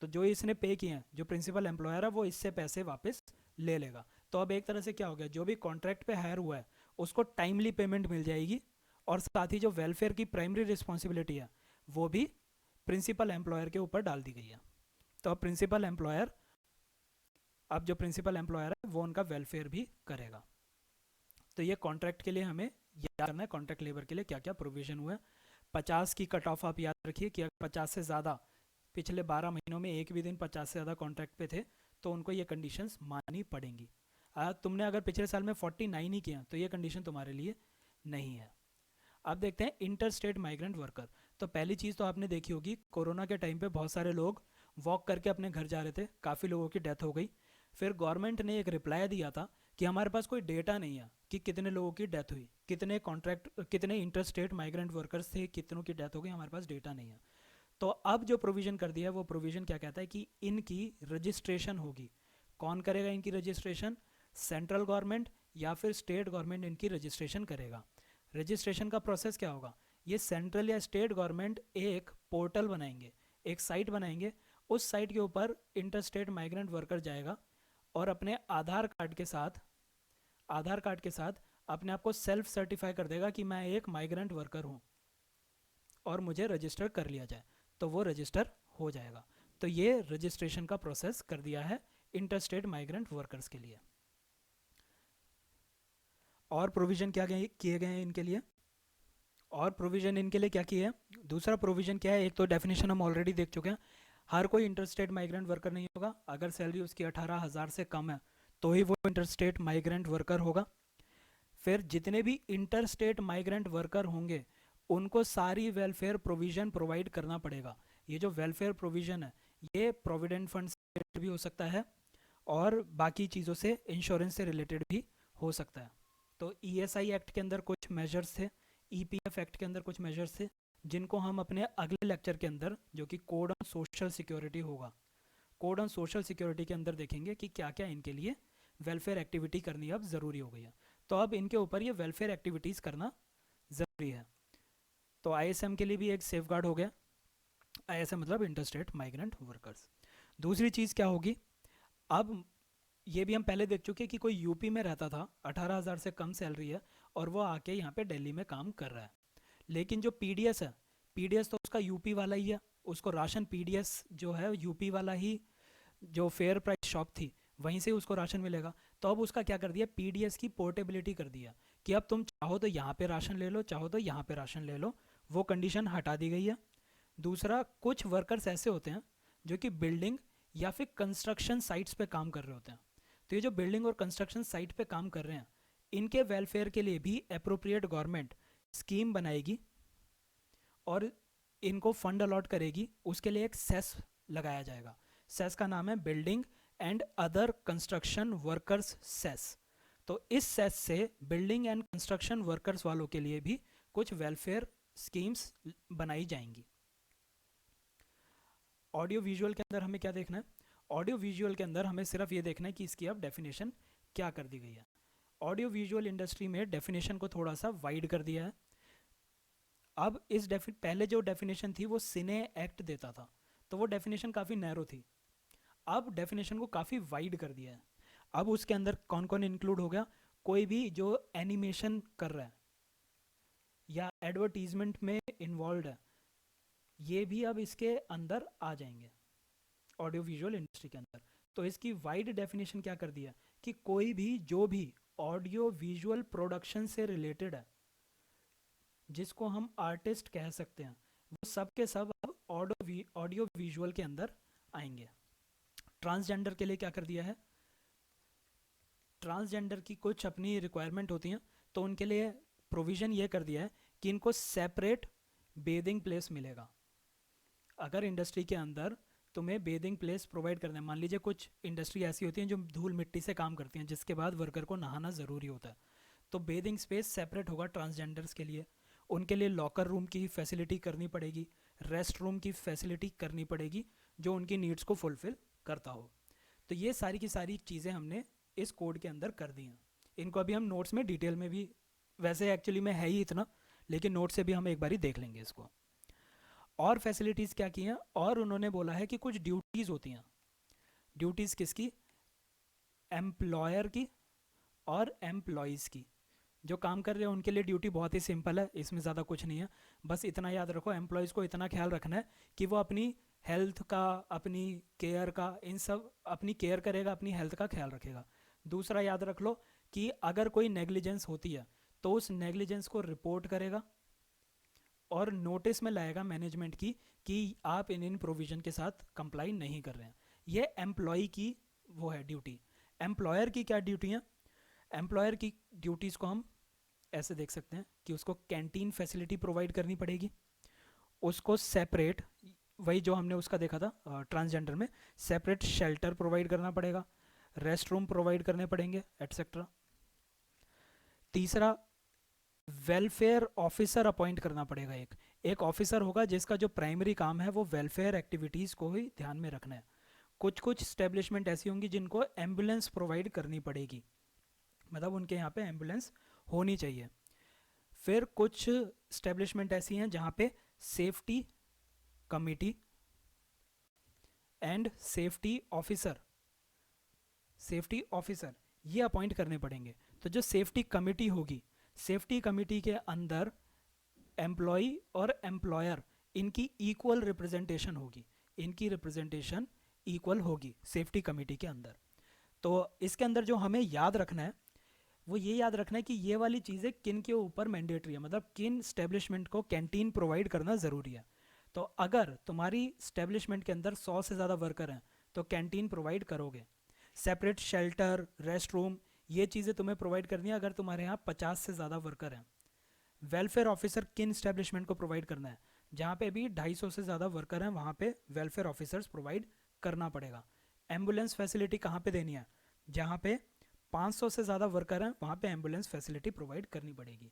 [SPEAKER 1] तो जो इसने पे किए हैं, जो प्रिंसिपल एम्प्लॉयर है वो इससे पैसे वापस ले लेगा। तो अब एक तरह से क्या हो गया, जो भी कॉन्ट्रैक्ट पे हायर हुआ है उसको टाइमली पेमेंट मिल जाएगी और साथ ही जो वेलफेयर की प्राइमरी रिस्पॉन्सिबिलिटी है वो भी प्रिंसिपल एम्प्लॉयर के ऊपर डाल दी गई है। तो अब जो प्रिंसिपल एम्प्लॉयर है वो उनका वेलफेयर भी करेगा। तो ये कॉन्ट्रैक्ट के लिए हमें याद करना है, कॉन्ट्रैक्ट लेबर के लिए क्या क्या प्रोविजन हुआ है। 50 की कट ऑफ आप याद रखिए कि अगर 50 से ज़्यादा पिछले 12 महीनों में एक भी दिन 50 से ज़्यादा कॉन्ट्रैक्ट पे थे तो उनको ये कंडीशंस माननी पड़ेंगी। तुमने अगर पिछले साल में 49 ही किया तो ये कंडीशन तुम्हारे लिए नहीं है। अब देखते हैं इंटर स्टेट माइग्रेंट वर्कर। तो पहली चीज़ तो आपने देखी होगी, कोरोना के टाइम पे बहुत सारे लोग वॉक करके अपने घर जा रहे थे, काफ़ी लोगों की डेथ हो गई। फिर गवर्नमेंट ने एक रिप्लाई दिया था कि हमारे पास कोई डेटा नहीं है कि कितने लोगों की डेथ हुई, कितने इंटर स्टेट माइग्रेंट वर्कर्स थे, कितनों की डेथ हो गई, हमारे पास डेटा नहीं है। तो अब जो प्रोविज़न कर दिया है वो प्रोविज़न क्या कहता है कि इनकी रजिस्ट्रेशन होगी। कौन करेगा इनकी रजिस्ट्रेशन? सेंट्रल गवर्नमेंट या फिर स्टेट गवर्नमेंट इनकी रजिस्ट्रेशन करेगा। रजिस्ट्रेशन का प्रोसेस क्या होगा, ये सेंट्रल या स्टेट गवर्नमेंट एक पोर्टल बनाएंगे, एक साइट बनाएंगे। उस साइट के ऊपर इंटर स्टेट माइग्रेंट वर्कर जाएगा और अपने आधार कार्ड के साथ अपने आप को सेल्फ सर्टिफाई कर देगा कि मैं एक माइग्रेंट वर्कर हूँ और मुझे रजिस्टर कर लिया जाए, तो वो रजिस्टर हो जाएगा। तो ये रजिस्ट्रेशन का प्रोसेस कर दिया है इंटर स्टेट माइग्रेंट वर्कर्स के लिए। और प्रोविज़न क्या किए गए हैं इनके लिए? और प्रोविज़न इनके लिए क्या किए हैं? दूसरा प्रोविज़न क्या है, एक तो डेफिनेशन हम ऑलरेडी देख चुके हैं, हर कोई इंटर स्टेट माइग्रेंट वर्कर नहीं होगा। अगर सैलरी उसकी 18,000 से कम है तो ही वो इंटर स्टेट माइग्रेंट वर्कर होगा। फिर जितने भी इंटर स्टेट माइग्रेंट वर्कर होंगे उनको सारी वेलफेयर प्रोविज़न प्रोवाइड करना पड़ेगा। ये जो वेलफेयर प्रोविज़न है ये प्रोविडेंट फंड से भी हो सकता है और बाकी चीज़ों से, इंश्योरेंस से रिलेटेड भी हो सकता है। तो ईएसआई एक्ट के अंदर कुछ मेजर्स थे, ईपीएफ एक्ट के अंदर कुछ मेजर्स थे, जिनको हम अपने अगले लेक्चर के अंदर, जो कि कोड ऑन सोशल सिक्योरिटी होगा, कोड ऑन सोशल सिक्योरिटी के अंदर देखेंगे कि क्या क्या इनके लिए वेलफेयर एक्टिविटी करनी अब ज़रूरी हो गई है। तो अब इनके ऊपर ये वेलफेयर एक्टिविटीज़ करना ज़रूरी है। तो आईएसएम के लिए भी एक सेफगार्ड हो गया। आईएसएम मतलब इंटर स्टेट माइग्रेंट वर्कर्स। दूसरी चीज़ क्या होगी, अब ये भी हम पहले देख चुके कि कोई यूपी में रहता था, 18,000 से कम सैलरी है और वो आके यहाँ पे दिल्ली में काम कर रहा है। लेकिन जो पीडीएस है, पीडीएस तो उसका यूपी वाला ही है, उसको राशन पीडीएस जो है यूपी वाला ही, जो फेयर प्राइस शॉप थी वहीं से उसको राशन मिलेगा। तो अब उसका क्या कर दिया, पीडीएस की पोर्टेबिलिटी कर दिया कि अब तुम चाहो तो यहाँ पे राशन ले लो, चाहो तो यहाँ पे राशन ले लो, वो कंडीशन हटा दी गई है। दूसरा, कुछ वर्कर्स ऐसे होते हैं जो कि बिल्डिंग या फिर कंस्ट्रक्शन साइट्स पे काम कर रहे होते हैं। तो ये जो बिल्डिंग और कंस्ट्रक्शन साइट पे काम कर रहे हैं इनके वेलफेयर के लिए भी अप्रोप्रिएट गवर्नमेंट स्कीम बनाएगी और इनको फंड अलॉट करेगी। उसके लिए एक सेस लगाया जाएगा। सेस का नाम है building and other construction workers cess. तो इस सेस से बिल्डिंग एंड कंस्ट्रक्शन वर्कर्स वालों के लिए भी कुछ वेलफेयर स्कीम्स बनाई जाएंगी। ऑडियो विजुअल के अंदर हमें क्या देखना है, ऑडियो विजुअल के अंदर हमें सिर्फ ये देखना है कि इसकी अब डेफिनेशन क्या कर दी गई है। ऑडियो विजुअल इंडस्ट्री में डेफिनेशन को थोड़ा सा वाइड कर दिया है। अब इस पहले जो डेफिनेशन थी वो सिने एक्ट देता था, तो वो डेफिनेशन काफ़ी नैरो थी। अब डेफिनेशन को काफ़ी वाइड कर दिया है। अब उसके अंदर कौन कौन इंक्लूड हो गया, कोई भी जो एनिमेशन कर रहा है या एडवर्टीजमेंट में इन्वॉल्व है, ये भी अब इसके अंदर आ जाएंगे ऑडियो विजुअल इंडस्ट्री के अंदर। तो इसकी वाइड डेफिनेशन क्या कर दिया कि कोई भी जो भी ऑडियो विजुअल प्रोडक्शन से रिलेटेड है, जिसको हम आर्टिस्ट कह सकते हैं, वो सब के सब अब ऑडियो विजुअल के अंदर आएंगे। ट्रांसजेंडर के लिए क्या कर दिया है, ट्रांसजेंडर की कुछ अपनी रिक्वायरमेंट होती हैं, तो उनके लिए प्रोविज़न ये कर दिया है कि इनको सेपरेट बेदिंग प्लेस मिलेगा। अगर इंडस्ट्री के अंदर तुम्हें बेदिंग प्लेस प्रोवाइड करना है, मान लीजिए कुछ इंडस्ट्री ऐसी होती हैं जो धूल मिट्टी से काम करती हैं, जिसके बाद वर्कर को नहाना ज़रूरी होता है, तो बेदिंग स्पेस सेपरेट होगा ट्रांसजेंडर्स के लिए। उनके लिए लॉकर रूम की फैसिलिटी करनी पड़ेगी, रेस्ट रूम की फैसिलिटी करनी पड़ेगी, जो उनकी नीड्स को फुलफ़िल करता हो। तो ये सारी की सारी चीज़ें हमने इस कोड के अंदर कर दी हैं। इनको अभी हम नोट्स में डिटेल में भी, वैसे एक्चुअली में है ही इतना, लेकिन नोट से भी हम एक बारी देख लेंगे इसको। और फैसिलिटीज़ क्या की हैं, और उन्होंने बोला है कि कुछ ड्यूटीज़ होती हैं। ड्यूटीज़ किसकी, एम्प्लॉयर की और एम्प्लॉयज़ की। जो काम कर रहे हैं उनके लिए ड्यूटी बहुत ही सिंपल है, इसमें ज़्यादा कुछ नहीं है। बस इतना याद रखो, एम्प्लॉयज़ को इतना ख्याल रखना है कि वो अपनी हेल्थ का, अपनी केयर का, इन सब अपनी केयर करेगा, अपनी हेल्थ का ख्याल रखेगा। दूसरा याद रख लो कि अगर कोई नेग्लिजेंस होती है तो उस नेग्लिजेंस को रिपोर्ट करेगा और नोटिस में लाएगा मैनेजमेंट की कि आप इन प्रोविज़न के साथ कंप्लाई नहीं कर रहे हैं। ये एम्प्लॉय की वो है ड्यूटी। एम्प्लॉयर की क्या ड्यूटी है, एम्प्लॉयर की ड्यूटीज़ को हम ऐसे देख सकते हैं कि उसको कैंटीन फैसिलिटी प्रोवाइड करनी पड़ेगी, उसको सेपरेट, वही जो हमने उसका देखा था ट्रांसजेंडर में, सेपरेट शेल्टर प्रोवाइड करना पड़ेगा, रेस्ट रूम प्रोवाइड करने पड़ेंगे, एटसेट्रा। तीसरा, वेलफेयर ऑफिसर अपॉइंट करना पड़ेगा। एक ऑफिसर होगा जिसका जो प्राइमरी काम है वो वेलफेयर एक्टिविटीज़ को ही ध्यान में रखना है। कुछ कुछ स्टेब्लिशमेंट ऐसी होंगी जिनको एम्बुलेंस प्रोवाइड करनी पड़ेगी, मतलब उनके यहाँ पे एम्बुलेंस होनी चाहिए। फिर कुछ स्टेब्लिशमेंट ऐसी हैं जहाँ पे safety committee and safety officer ये अपॉइंट करने पड़ेंगे। तो जो सेफ्टी कमिटी होगी, सेफ्टी कमिटी के अंदर एम्प्लॉय और एम्प्लॉयर, इनकी इक्वल रिप्रेजेंटेशन होगी, इनकी रिप्रेजेंटेशन इक्वल होगी सेफ्टी कमिटी के अंदर। तो इसके अंदर जो हमें याद रखना है वो ये याद रखना है कि ये वाली चीज़ें किन के ऊपर मैंडेटरी है, मतलब किन स्टैब्लिशमेंट को कैंटीन प्रोवाइड करना ज़रूरी है। तो अगर तुम्हारी स्टैब्लिशमेंट के अंदर 100 से ज़्यादा वर्कर हैं तो कैंटीन प्रोवाइड करोगे। सेपरेट शेल्टर, रेस्ट रूम, ये चीज़ें तुम्हें प्रोवाइड करनी है अगर तुम्हारे यहाँ 50 से ज़्यादा वर्कर हैं। वेलफेयर ऑफिसर किन स्टैब्लिशमेंट को प्रोवाइड करना है, जहाँ पे भी 250 से ज़्यादा वर्कर हैं वहाँ पे वेलफेयर ऑफिसर्स प्रोवाइड करना पड़ेगा। एम्बुलेंस फैसिलिटी कहाँ पे देनी है, जहाँ पे 500 से ज़्यादा वर्कर हैं वहाँ पे एम्बुलेंस फैसिलिटी प्रोवाइड करनी पड़ेगी।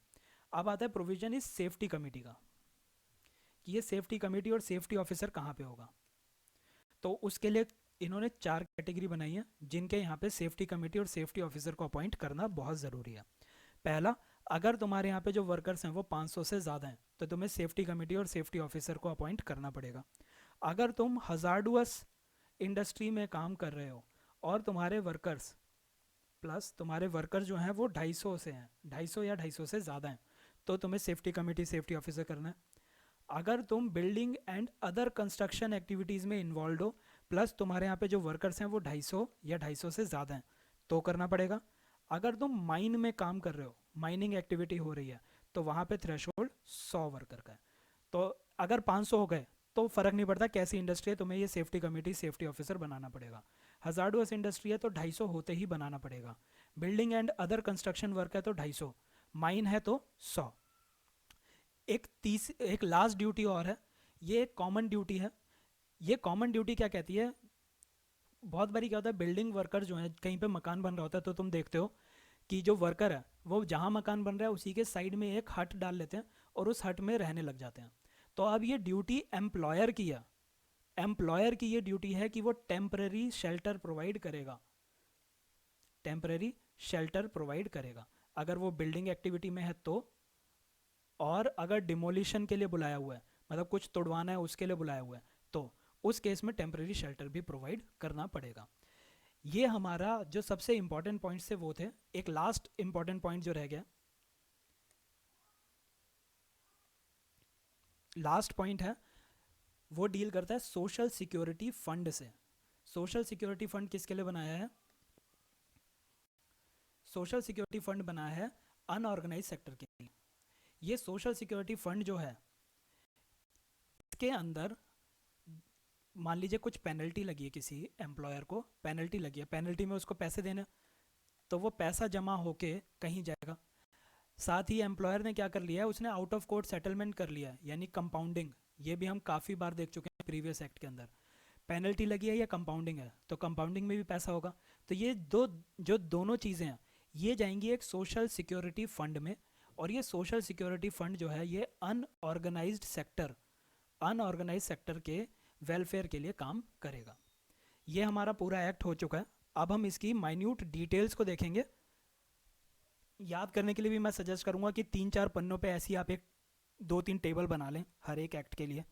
[SPEAKER 1] अब आता है प्रोविजन इस सेफ्टी कमेटी का, कि ये सेफ्टी कमेटी और सेफ्टी ऑफिसर कहाँ पे होगा। तो उसके लिए इन्होंने 4 कैटेगरी बनाई है जिनके यहाँ पे सेफ्टी कमेटी और सेफ्टी ऑफिसर को अपॉइंट करना बहुत ज़रूरी है। पहला, अगर तुम्हारे यहाँ पे जो वर्कर्स हैं वो 500 से ज़्यादा हैं तो तुम्हें सेफ्टी कमेटी और सेफ्टी ऑफिसर को अपॉइंट करना पड़ेगा। अगर तुम हज़ार्डुअस इंडस्ट्री में काम कर रहे हो और तुम्हारे वर्कर्स प्लस तुम्हारे वर्कर जो हैं वो 250 से हैं, 250 या 250 से ज़्यादा हैं, तो तुम्हें सेफ्टी कमेटी सेफ्टी ऑफिसर करना है। अगर तुम building and other construction activities में इन्वॉल्व हो प्लस तुम्हारे यहाँ पे जो वर्कर्स हैं वो 250 या 250 से ज़्यादा हैं तो करना पड़ेगा। अगर तुम माइन में काम कर रहे हो, माइनिंग एक्टिविटी हो रही है, तो वहाँ पे थ्रेशोल्ड 100 वर्कर का है। तो अगर 500 हो गए तो फ़र्क नहीं पड़ता कैसी इंडस्ट्री है, तुम्हें ये सेफ्टी कमेटी सेफ्टी ऑफिसर बनाना पड़ेगा। हज़ार्डुअस इंडस्ट्री है तो 250 होते ही बनाना पड़ेगा। Building and other construction work है तो 250, माइन है तो 100। एक लास्ट ड्यूटी और है, ये एक कॉमन ड्यूटी है। ये कॉमन ड्यूटी क्या कहती है, बहुत बारी क्या होता है बिल्डिंग वर्कर जो है, कहीं पे मकान बन रहा होता है तो तुम देखते हो कि जो वर्कर है वो जहाँ मकान बन रहा है उसी के साइड में एक हट डाल लेते हैं और उस हट में रहने लग जाते हैं। तो अब ये ड्यूटी एम्प्लॉयर की है एम्प्लॉयर की ये ड्यूटी है कि वो टेम्पररी शेल्टर प्रोवाइड करेगा, टेम्पररी शेल्टर प्रोवाइड करेगा अगर वो बिल्डिंग एक्टिविटी में है तो, और अगर डिमोलिशन के लिए बुलाया हुआ है, मतलब कुछ तोड़वाना है उसके लिए बुलाया हुआ है, तो उस केस में टेम्पररी शेल्टर भी प्रोवाइड करना पड़ेगा। ये हमारा जो सबसे इंपॉर्टेंट पॉइंट्स थे वो थे। एक लास्ट इंपॉर्टेंट पॉइंट जो रह गया, लास्ट पॉइंट है, वो डील करता है सोशल सिक्योरिटी फंड से। सोशल सिक्योरिटी फंड किसके लिए बनाया है? सोशल सिक्योरिटी फंड बनाया है अनऑर्गेनाइज सेक्टर के लिए। ये सोशल सिक्योरिटी फंड जो है, इसके अंदर मान लीजिए कुछ पेनल्टी लगी है, किसी एम्प्लॉयर को पेनल्टी लगी है, पेनल्टी में उसको पैसे देने, तो वो पैसा जमा होके कहीं जाएगा। साथ ही एम्प्लॉयर ने क्या कर लिया है, उसने आउट ऑफ कोर्ट सेटलमेंट कर लिया है, यानी कंपाउंडिंग। ये भी हम काफ़ी बार देख चुके हैं प्रीवियस एक्ट के अंदर। पेनल्टी लगी है या कंपाउंडिंग है, तो कंपाउंडिंग में भी पैसा होगा। तो ये दो, जो दोनों चीज़ें हैं, ये जाएंगी एक सोशल सिक्योरिटी फंड में। और ये सोशल सिक्योरिटी फंड जो है, ये अनऑर्गेनाइज्ड सेक्टर के वेलफेयर के लिए काम करेगा। ये हमारा पूरा एक्ट हो चुका है। अब हम इसकी माइन्यूट डिटेल्स को देखेंगे। याद करने के लिए भी मैं सजेस्ट करूंगा कि 3-4 पन्नों पे ऐसी आप एक 2-3 टेबल बना लें हर एक एक्ट के लिए।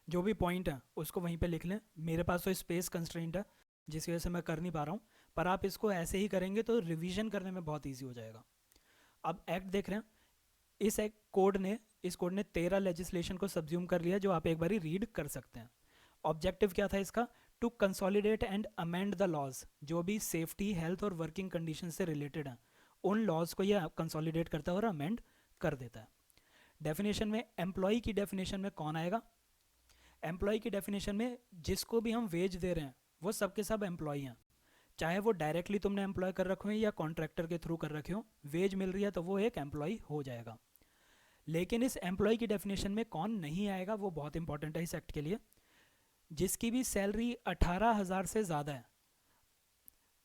[SPEAKER 1] जो भी पॉइंट है उसको वहीं पे लिख लें। मेरे पास तो स्पेस कंस्ट्रेंट है जिसकी वजह से मैं कर नहीं पा रहा हूँ, पर आप इसको ऐसे ही करेंगे तो रिवीजन करने में बहुत ईजी हो जाएगा। अब एक्ट देख रहे हैं, इस कोड ने 13 लेजिस्लेशन को सब्ज्यूम कर लिया, जो आप एक बारी रीड कर सकते हैं। ऑब्जेक्टिव क्या था इसका? To consolidate and amend the laws. जो भी सेफ्टी, हेल्थ और वर्किंग कंडीशन से रिलेटेड हैं, उन लॉज को ये कंसोलिडेट करता है और अमेंड कर देता है। डेफिनेशन में एम्प्लॉय की डेफिनेशन में कौन आएगा? एम्प्लॉय की डेफिनेशन में जिसको भी हम वेज दे रहे हैं वो सब के सब एम्प्लॉय हैं, चाहे वो डायरेक्टली तुमने एम्प्लॉय कर रखे हो या कॉन्ट्रैक्टर के थ्रू कर रखे हो, वेज मिल रही है तो वो एक एम्प्लॉय हो जाएगा। लेकिन इस एम्प्लॉय की डेफिनेशन में कौन नहीं आएगा, वो बहुत इंपॉर्टेंट है इस एक्ट के लिए। जिसकी भी सैलरी 18,000 से ज़्यादा है,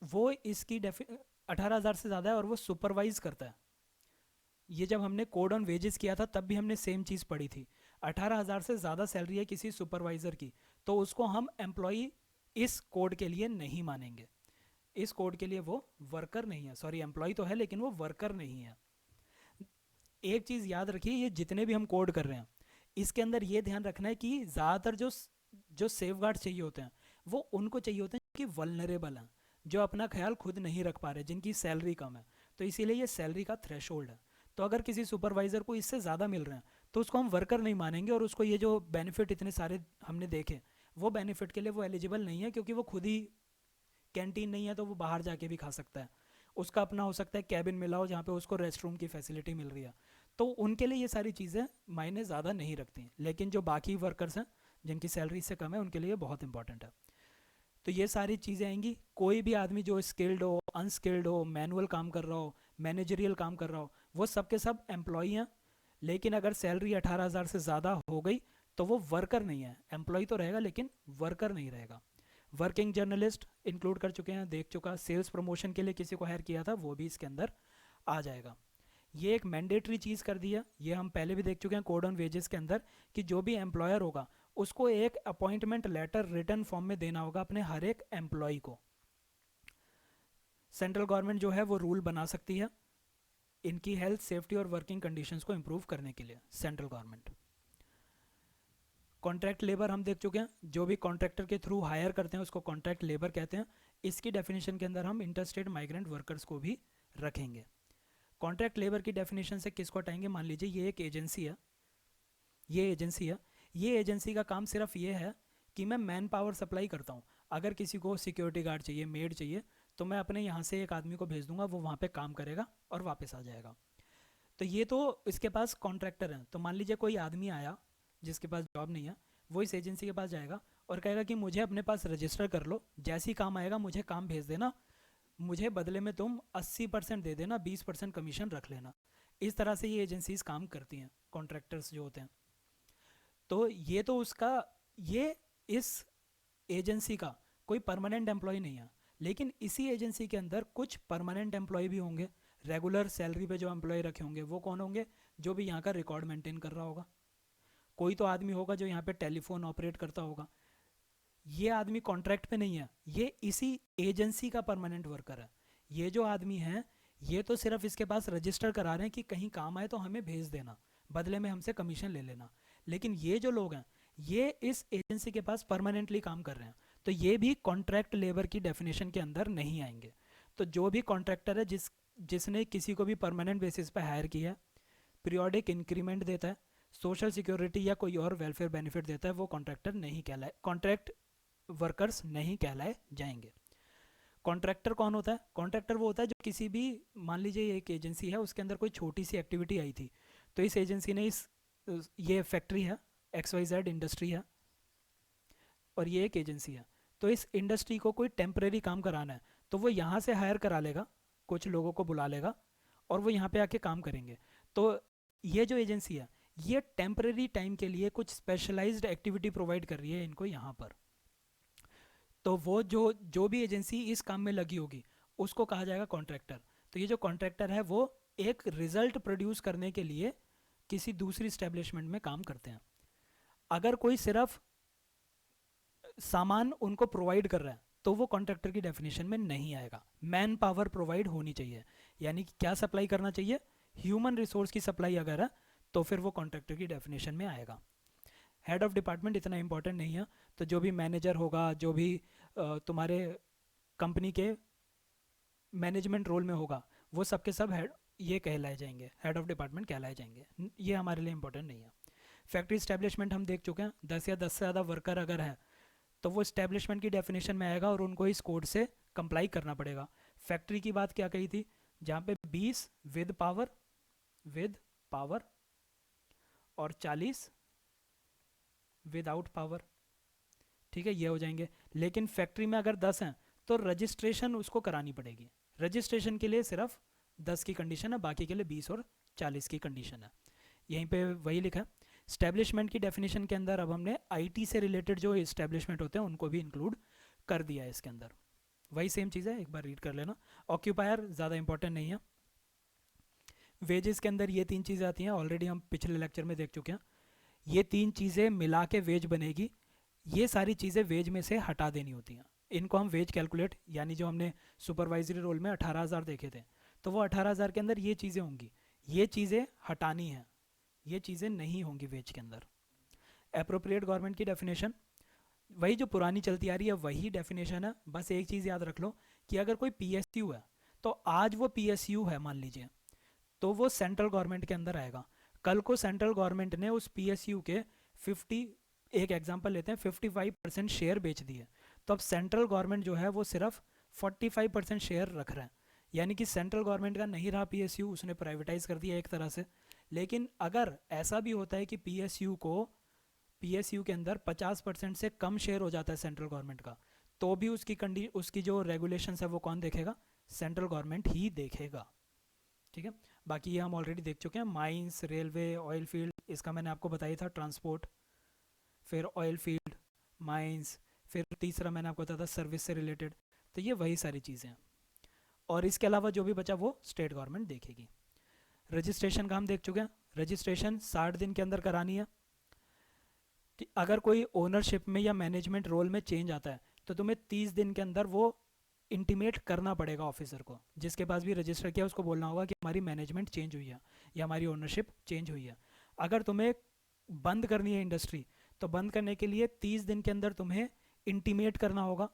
[SPEAKER 1] वो इसकी 18,000 से ज़्यादा है और वो सुपरवाइज करता है। ये जब हमने कोड ऑन वेजेस किया था तब भी हमने सेम चीज़ पढ़ी थी। 18,000 से ज़्यादा सैलरी है किसी सुपरवाइज़र की, तो उसको हम एम्प्लॉई इस कोड के लिए नहीं मानेंगे। इस कोड के लिए वो वर्कर नहीं है, सॉरी एम्प्लॉय तो है लेकिन वो वर्कर नहीं है। एक चीज़ याद रखिए, ये जितने भी हम कोड कर रहे हैं इसके अंदर ये ध्यान रखना है कि ज़्यादातर जो सेफगार्ड चाहिए होते हैं वो उनको चाहिए होते हैं कि वल्नरेबल हैं, जो अपना ख्याल खुद नहीं रख पा रहे, जिनकी सैलरी कम है। तो इसीलिए ये सैलरी का थ्रेशोल्ड है। तो अगर किसी सुपरवाइज़र को इससे ज़्यादा मिल रहे हैं तो उसको हम वर्कर नहीं मानेंगे, और उसको ये जो बेनिफिट इतने सारे हमने देखे, वो बेनिफिट के लिए वो एलिजिबल नहीं है, क्योंकि वो खुद ही, कैंटीन नहीं है तो वो बाहर जाके भी खा सकता है, उसका अपना हो सकता है कैबिन मिला हो जहाँ पे उसको रेस्ट रूम की फैसिलिटी मिल रही है, तो उनके लिए ये सारी चीज़ें मायने ज़्यादा नहीं रखती। लेकिन जो बाकी वर्कर्स हैं जिनकी सैलरी इससे कम है उनके लिए बहुत इंपॉर्टेंट है। तो ये सारी चीज़ें आएंगी। कोई भी आदमी जो स्किल्ड हो, अनस्किल्ड हो, मैनुअल काम कर रहा हो, मैनेजरियल काम कर रहा हो, वो सब के सब एम्प्लॉई हैं। लेकिन अगर सैलरी 18,000 से ज़्यादा हो गई तो वो वर्कर नहीं है, एम्प्लॉय तो रहेगा लेकिन वर्कर नहीं रहेगा। वर्किंग जर्नलिस्ट इंक्लूड कर चुके हैं, देख चुका। सेल्स प्रमोशन के लिए किसी को हायर किया था वो भी इसके अंदर आ जाएगा। ये एक मैंडेटरी चीज़ कर दी है, ये हम पहले भी देख चुके हैं कोड ऑन वेजेस के अंदर, कि जो भी एम्प्लॉयर होगा उसको एक अपॉइंटमेंट लेटर रिटर्न फॉर्म में देना होगा अपने हर एक एम्प्लॉय को। सेंट्रल गवर्नमेंट जो है वो रूल बना सकती है इनकी हेल्थ, सेफ्टी और वर्किंग कंडीशंस को इम्प्रूव करने के लिए, सेंट्रल गवर्नमेंट। कॉन्ट्रैक्ट लेबर हम देख चुके हैं, जो भी कॉन्ट्रैक्टर के थ्रू हायर करते हैं उसको कॉन्ट्रैक्ट लेबर कहते हैं। इसकी डेफिनेशन के अंदर हम इंटरस्टेट माइग्रेंट वर्कर्स को भी रखेंगे। कॉन्ट्रैक्ट लेबर की डेफिनेशन से किसको हटाएंगे? मान लीजिए ये एक एजेंसी है, ये एजेंसी का काम सिर्फ ये है कि मैं मैन पावर सप्लाई करता हूँ। अगर किसी को सिक्योरिटी गार्ड चाहिए, मेड चाहिए, तो मैं अपने यहाँ से एक आदमी को भेज दूंगा, वो वहाँ पे काम करेगा और वापस आ जाएगा। तो ये तो इसके पास कॉन्ट्रैक्टर हैं। तो मान लीजिए कोई आदमी आया जिसके पास जॉब नहीं है, वो इस एजेंसी के पास जाएगा और कहेगा कि मुझे अपने पास रजिस्टर कर लो, जैसे ही काम आएगा मुझे काम भेज देना, मुझे बदले में तुम 80% दे देना, 20% कमीशन रख लेना। इस तरह से ये एजेंसीज काम करती हैं, कॉन्ट्रैक्टर्स जो होते हैं। तो ये तो उसका, ये इस एजेंसी का कोई परमानेंट एम्प्लॉय नहीं है, लेकिन इसी एजेंसी के अंदर कुछ परमानेंट एम्प्लॉय भी होंगे। रेगुलर सैलरी पे जो एम्प्लॉय रखे होंगे वो कौन होंगे? जो भी यहाँ का रिकॉर्ड मेंटेन कर रहा होगा। कोई तो आदमी होगा जो यहाँ पे टेलीफोन ऑपरेट करता होगा, ये आदमी कॉन्ट्रैक्ट पे नहीं है, ये इसी एजेंसी का परमानेंट वर्कर है। ये जो आदमी है ये तो सिर्फ इसके पास रजिस्टर करा रहे हैं कि कहीं काम आए तो हमें भेज देना, बदले में हमसे कमीशन ले लेना। लेकिन ये जो लोग हैं ये इस एजेंसी के पास परमानेंटली काम कर रहे हैं, तो ये भी कॉन्ट्रैक्ट लेबर की डेफिनेशन के अंदर नहीं आएंगे। तो जो भी कॉन्ट्रैक्टर है जिसने किसी को भी परमानेंट बेसिस पे हायर किया है, पीरियोडिक इंक्रीमेंट देता है, सोशल सिक्योरिटी या कोई और वेलफेयर बेनिफिट देता है, वो कॉन्ट्रैक्टर नहीं कहलाए, कॉन्ट्रैक्ट वर्कर्स नहीं कहलाए जाएंगे। कॉन्ट्रैक्टर कौन होता है? कॉन्ट्रैक्टर वो होता है जो किसी भी, मान लीजिए एक एजेंसी है उसके अंदर कोई छोटी सी एक्टिविटी आई थी, तो इस एजेंसी ने ये फैक्ट्री है, XYZ इंडस्ट्री है और ये एक एजेंसी है, तो इस इंडस्ट्री को कोई टेम्परेरी काम कराना है तो वो यहाँ से हायर करा लेगा, कुछ लोगों को बुला लेगा और वो यहाँ पे आके काम करेंगे। तो ये जो एजेंसी है ये टेम्परेरी टाइम के लिए कुछ स्पेशलाइज्ड एक्टिविटी प्रोवाइड कर रही है इनको यहाँ पर। तो वो जो जो भी एजेंसी इस काम में लगी होगी उसको कहा जाएगा कॉन्ट्रैक्टर। तो ये जो कॉन्ट्रैक्टर है वो एक रिजल्ट प्रोड्यूस करने के लिए किसी दूसरी स्टैब्लिशमेंट में काम करते हैं। अगर कोई सिर्फ सामान उनको प्रोवाइड कर रहा है तो वो कॉन्ट्रैक्टर की डेफिनेशन में नहीं आएगा। मैन पावर प्रोवाइड होनी चाहिए, यानी कि क्या सप्लाई करना चाहिए, ह्यूमन रिसोर्स की सप्लाई अगर है तो फिर वो कॉन्ट्रैक्टर की डेफिनेशन में आएगा। हेड ऑफ डिपार्टमेंट इतना इंपॉर्टेंट नहीं है, तो जो भी मैनेजर होगा, जो भी तुम्हारे कंपनी के मैनेजमेंट रोल में होगा, वो सब के सब हेड ये कहलाए जाएंगे, हेड ऑफ डिपार्टमेंट कहलाए जाएंगे। ये हमारे लिए इंपॉर्टेंट नहीं है। फैक्ट्री इस्टेब्लिशमेंट हम देख चुके हैं, 10 या 10 से ज़्यादा वर्कर अगर हैं तो वो इस्टेब्लिशमेंट की डेफिनेशन में आएगा और उनको इस कोड से कंप्लाई करना पड़ेगा। फैक्ट्री की बात क्या कही थी, जहाँ पे 20 विद पावर और 40 विदाउट पावर, ठीक है, ये हो जाएंगे। लेकिन फैक्ट्री में अगर 10 हैं तो रजिस्ट्रेशन उसको करानी पड़ेगी। रजिस्ट्रेशन के लिए सिर्फ 10 की कंडीशन है, बाकी के लिए 20 और 40 की कंडीशन है। यहीं पे वही लिखा है। स्टैब्लिशमेंट की डेफिनेशन के अंदर अब हमने आईटी से रिलेटेड जो इस्टेब्लिशमेंट होते हैं उनको भी इंक्लूड कर दिया है इसके अंदर। वही सेम चीज़ है, एक बार रीड कर लेना। ऑक्यूपायर ज़्यादा इंपॉर्टेंट नहीं है। वेजेस के अंदर ये 3 चीज़ें आती हैं, ऑलरेडी हम पिछले लेक्चर में देख चुके हैं। ये 3 चीज़ें मिला के वेज बनेगी। ये सारी चीज़ें वेज में से हटा देनी होती हैं। इनको हम वेज कैलकुलेट, यानी जो हमने सुपरवाइजरी रोल में 18,000 देखे थे, तो वो 18,000 के अंदर ये चीज़ें होंगी, ये चीज़ें हटानी हैं, ये चीज़ें नहीं होंगी वेज के अंदर। एप्रोप्रिएट गवर्नमेंट की डेफिनेशन वही जो पुरानी चलती आ रही है वही डेफिनेशन है। बस एक चीज़ याद रख लो कि अगर कोई PSU है तो आज वो PSU है मान लीजिए, तो वो सेंट्रल गवर्नमेंट के अंदर आएगा। कल को सेंट्रल गवर्नमेंट ने उस PSU के 50, एक एग्जांपल लेते हैं, 55% शेयर बेच दिए, तो अब सेंट्रल गवर्नमेंट जो है वो सिर्फ 45% शेयर रख रहा है, यानी कि सेंट्रल गवर्नमेंट का नहीं रहा PSU, उसने प्राइवेटाइज कर दिया एक तरह से। लेकिन अगर ऐसा भी होता है कि PSU के अंदर 50% से कम शेयर हो जाता है सेंट्रल गवर्नमेंट का, तो भी उसकी जो रेगुलेशंस है वो कौन देखेगा, सेंट्रल गवर्नमेंट ही देखेगा, ठीक है। बाकी ये हम ऑलरेडी देख चुके हैं। माइंस, रेलवे, ऑयल फील्ड, इसका मैंने आपको बताया था, ट्रांसपोर्ट, फिर ऑयल फील्ड, माइंस, फिर तीसरा मैंने आपको बताया था सर्विस से रिलेटेड। तो ये वही सारी चीज़ें हैं और इसके अलावा जो भी बचा वो स्टेट गवर्नमेंट देखेगी। रजिस्ट्रेशन का हम देख चुके हैं। रजिस्ट्रेशन 60 दिन के अंदर करानी है। अगर कोई ओनरशिप में या मैनेजमेंट रोल में चेंज आता है तो तुम्हें 30 दिन के अंदर वो इंटीमेट करना पड़ेगा ऑफिसर को, जिसके पास भी रजिस्टर किया उसको बोलना होगा कि हमारी मैनेजमेंट चेंज हुई है या हमारी ओनरशिप चेंज हुई है। अगर तुम्हें बंद करनी है इंडस्ट्री तो बंद करने के लिए 30 दिन के अंदर तुम्हें इंटीमेट करना होगा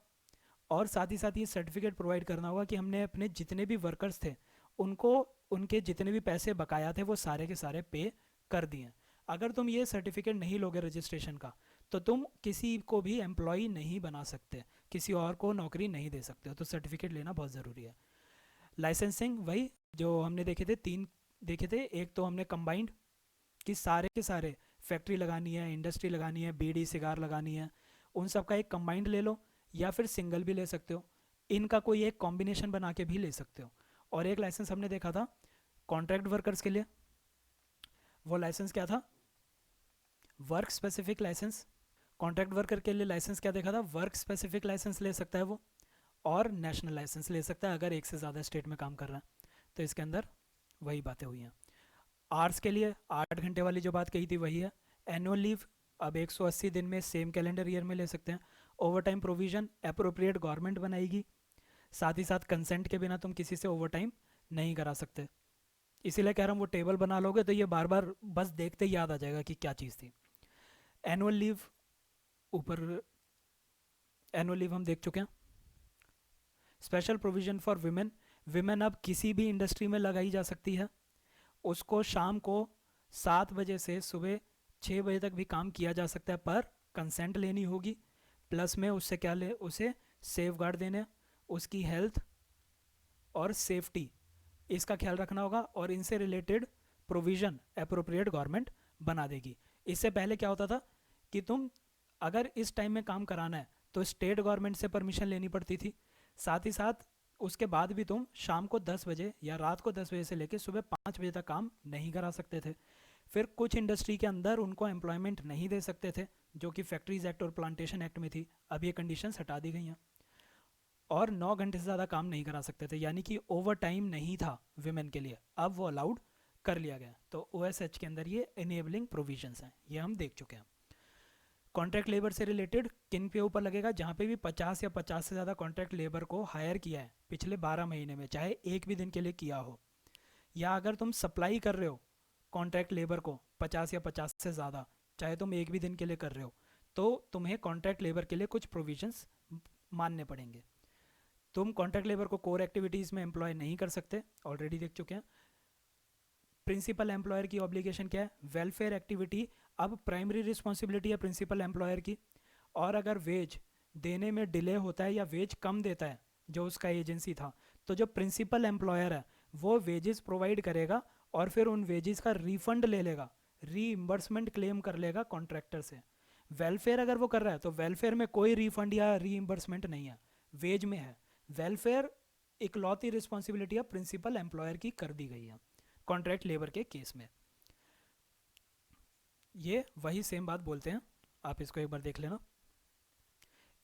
[SPEAKER 1] और साथ ही साथ ये सर्टिफिकेट प्रोवाइड करना होगा कि हमने अपने जितने भी वर्कर्स थे उनको उनके जितने भी पैसे बकाया थे वो सारे के सारे पे कर दिए। अगर तुम ये सर्टिफिकेट नहीं लोगे रजिस्ट्रेशन का तो तुम किसी को भी एम्प्लॉय नहीं बना सकते, किसी और को नौकरी नहीं दे सकते हो, तो सर्टिफिकेट लेना बहुत ज़रूरी है। लाइसेंसिंग वही जो हमने देखे थे, 3 देखे थे। एक तो हमने कंबाइंड कि सारे के सारे फैक्ट्री लगानी है, इंडस्ट्री लगानी है, बीड़ी सिगार लगानी है, उन सब का एक कंबाइंड ले लो या फिर सिंगल भी ले सकते हो, इनका कोई एक कॉम्बिनेशन बना के भी ले सकते हो। और एक लाइसेंस हमने देखा था कॉन्ट्रैक्ट वर्कर्स के लिए, वो लाइसेंस क्या था, work specific licence. Contract worker के लिए लाइसेंस क्या देखा था, वर्क स्पेसिफिक लाइसेंस ले सकता है वो, और नेशनल लाइसेंस ले सकता है अगर एक से ज़्यादा स्टेट में काम कर रहा है। तो इसके अंदर वही बातें हुई हैं। आर्स के लिए 8 घंटे वाली जो बात कही थी वही है। एनुअल लीव अब 180 दिन में सेम कैलेंडर ईयर में ले सकते हैं। Over time provision appropriate government बनाएगी, साथ ही साथ कंसेंट के बिना तुम किसी से ओवर टाइम नहीं करा सकते। इसीलिए कह रहा हूँ वो टेबल बना लोगे तो ये बार बार बस देखते ही याद आ जाएगा कि क्या चीज़ थी। एनुअल लीव, ऊपर एनुअल लीव हम देख चुके हैं। Special provision for women, women अब किसी भी इंडस्ट्री में लगाई जा सकती है, उसको शाम को 7 बजे से सुबह 6 बजे तक भी काम किया जा सकता है, पर कंसेंट लेनी होगी, प्लस में उससे क्या ले, उसे सेफ गार्ड देने, उसकी हेल्थ और सेफ्टी इसका ख्याल रखना होगा, और इनसे रिलेटेड प्रोविज़न अप्रोप्रिएट गवर्नमेंट बना देगी। इससे पहले क्या होता था कि तुम अगर इस टाइम में काम कराना है तो स्टेट गवर्नमेंट से परमिशन लेनी पड़ती थी, साथ ही साथ उसके बाद भी तुम शाम को 10 बजे या रात को 10 बजे से लेकर सुबह 5 बजे तक काम नहीं करा सकते थे। फिर कुछ इंडस्ट्री के अंदर उनको एम्प्लॉयमेंट नहीं दे सकते थे, जो कि फैक्ट्रीज एक्ट और प्लांटेशन एक्ट में थी। अब ये कंडीशंस हटा दी गई हैं। और 9 घंटे से ज़्यादा काम नहीं करा सकते थे, यानी कि ओवर टाइम नहीं था विमेन के लिए, अब वो अलाउड कर लिया गया। तो OSH के अंदर ये इनेबलिंग प्रोविजंस हैं, ये हम देख चुके हैं। कॉन्ट्रैक्ट लेबर से रिलेटेड किन पे ऊपर लगेगा, जहाँ पे भी 50 या 50 से ज़्यादा कॉन्ट्रैक्ट लेबर को हायर किया है पिछले 12 महीने में, चाहे एक भी दिन के लिए किया हो, या अगर तुम सप्लाई कर रहे हो कॉन्ट्रैक्ट लेबर को 50 या 50 से ज़्यादा, चाहे तुम एक भी दिन के लिए कर रहे हो, तो तुम्हें कॉन्ट्रैक्ट लेबर के लिए कुछ प्रोविजंस मानने पड़ेंगे। तुम कॉन्ट्रैक्ट लेबर को कोर एक्टिविटीज़ में एम्प्लॉय नहीं कर सकते, ऑलरेडी देख चुके हैं। प्रिंसिपल एम्प्लॉयर की ऑब्लिगेशन क्या है, वेलफेयर एक्टिविटी अब प्राइमरी रिस्पॉन्सिबिलिटी है प्रिंसिपल एम्प्लॉयर की। और अगर वेज देने में डिले होता है या वेज कम देता है जो उसका एजेंसी था, तो जो प्रिंसिपल एम्प्लॉयर है वो वेजेस प्रोवाइड करेगा और फिर उन वेजेस का रिफंड ले लेगा, रीइम्बर्समेंट क्लेम कर लेगा कॉन्ट्रैक्टर से। वेलफेयर अगर वो कर रहा है तो वेलफेयर में कोई रिफंड या रीइम्बर्समेंट नहीं है, वेज में है। वेलफेयर इकलौती रिस्पॉन्सिबिलिटी है प्रिंसिपल एम्प्लॉयर की कर दी गई है कॉन्ट्रैक्ट लेबर के केस में। ये वही सेम बात बोलते हैं, आप इसको एक बार देख लेना।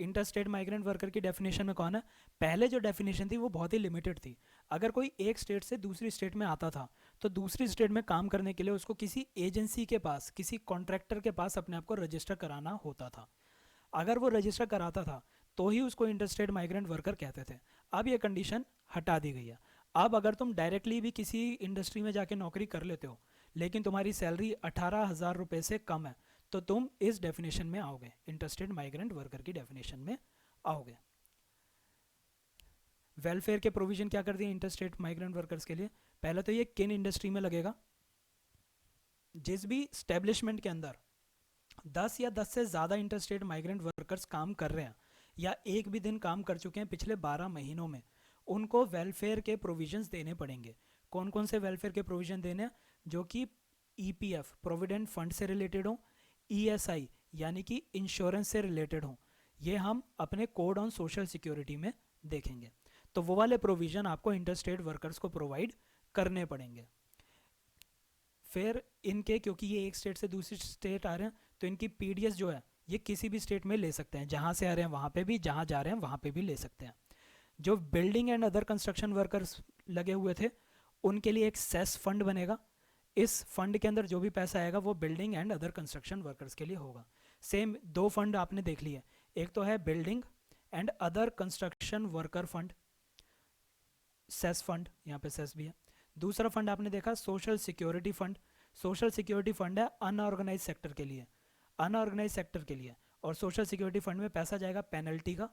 [SPEAKER 1] इंटरस्टेट माइग्रेंट वर्कर की डेफिनेशन में कौन है, पहले जो डेफिनेशन थी वो बहुत ही लिमिटेड थी। अगर कोई एक स्टेट से दूसरी स्टेट में आता था तो दूसरी स्टेट में काम करने के लिए उसको किसी एजेंसी के पास, किसी कॉन्ट्रैक्टर के पास अपने आप को रजिस्टर कराना होता था। अगर वो रजिस्टर कराता था तो ही उसको इंटरस्टेट माइग्रेंट वर्कर कहते थे। अब ये कंडीशन हटा दी गई है। अब अगर तुम डायरेक्टली भी किसी इंडस्ट्री में जाके नौकरी कर लेते हो लेकिन तुम्हारी सैलरी 18,000 रुपये से कम है तो तुम इस डेफिनेशन में आओगे, इंटरस्टेट माइग्रेंट वर्कर की डेफिनेशन में आओगे। वेलफेयर के प्रोविजन क्या कर दिए इंटरस्टेट माइग्रेंट वर्कर्स के लिए, पहले तो ये किन इंडस्ट्री में लगेगा, जिस भी स्टैब्लिशमेंट के अंदर 10 या 10 से ज़्यादा इंटरस्टेट माइग्रेंट वर्कर्स काम कर रहे हैं या एक भी दिन काम कर चुके हैं पिछले 12 महीनों में, उनको वेलफेयर के प्रोविजंस देने पड़ेंगे। कौन कौन से वेलफेयर के प्रोविजन देने हैं, जो कि EPF प्रोविडेंट फंड से रिलेटेड हो, ESI यानी कि इंश्योरेंस से रिलेटेड हो, ये हम अपने कोड ऑन सोशल सिक्योरिटी में देखेंगे। तो वो वाले प्रोविजन आपको इंटरस्टेट वर्कर्स को प्रोवाइड करने पड़ेंगे। फिर इनके, क्योंकि ये एक स्टेट से दूसरी स्टेट आ रहे हैं तो इनकी PDS जो है ये किसी भी स्टेट में ले सकते हैं, जहाँ से आ रहे हैं वहाँ पे भी, जहाँ जा रहे हैं वहाँ पे भी ले सकते हैं। जो building and other construction workers लगे हुए थे उनके लिए एक सेस फंड बनेगा। इस फंड के अंदर जो भी पैसा आएगा वो building and other construction workers के लिए होगा। सेम दो फंड आपने देख लिए, एक तो है building and other construction worker fund, cess fund, यहाँ पे सेस भी है। दूसरा फंड आपने देखा social security fund. Social security fund है अनऑर्गेनाइज सेक्टर के लिए, अनऑर्गेनाइज सेक्टर के लिए। और सोशल सिक्योरिटी फंड में पैसा जाएगा पेनल्टी का,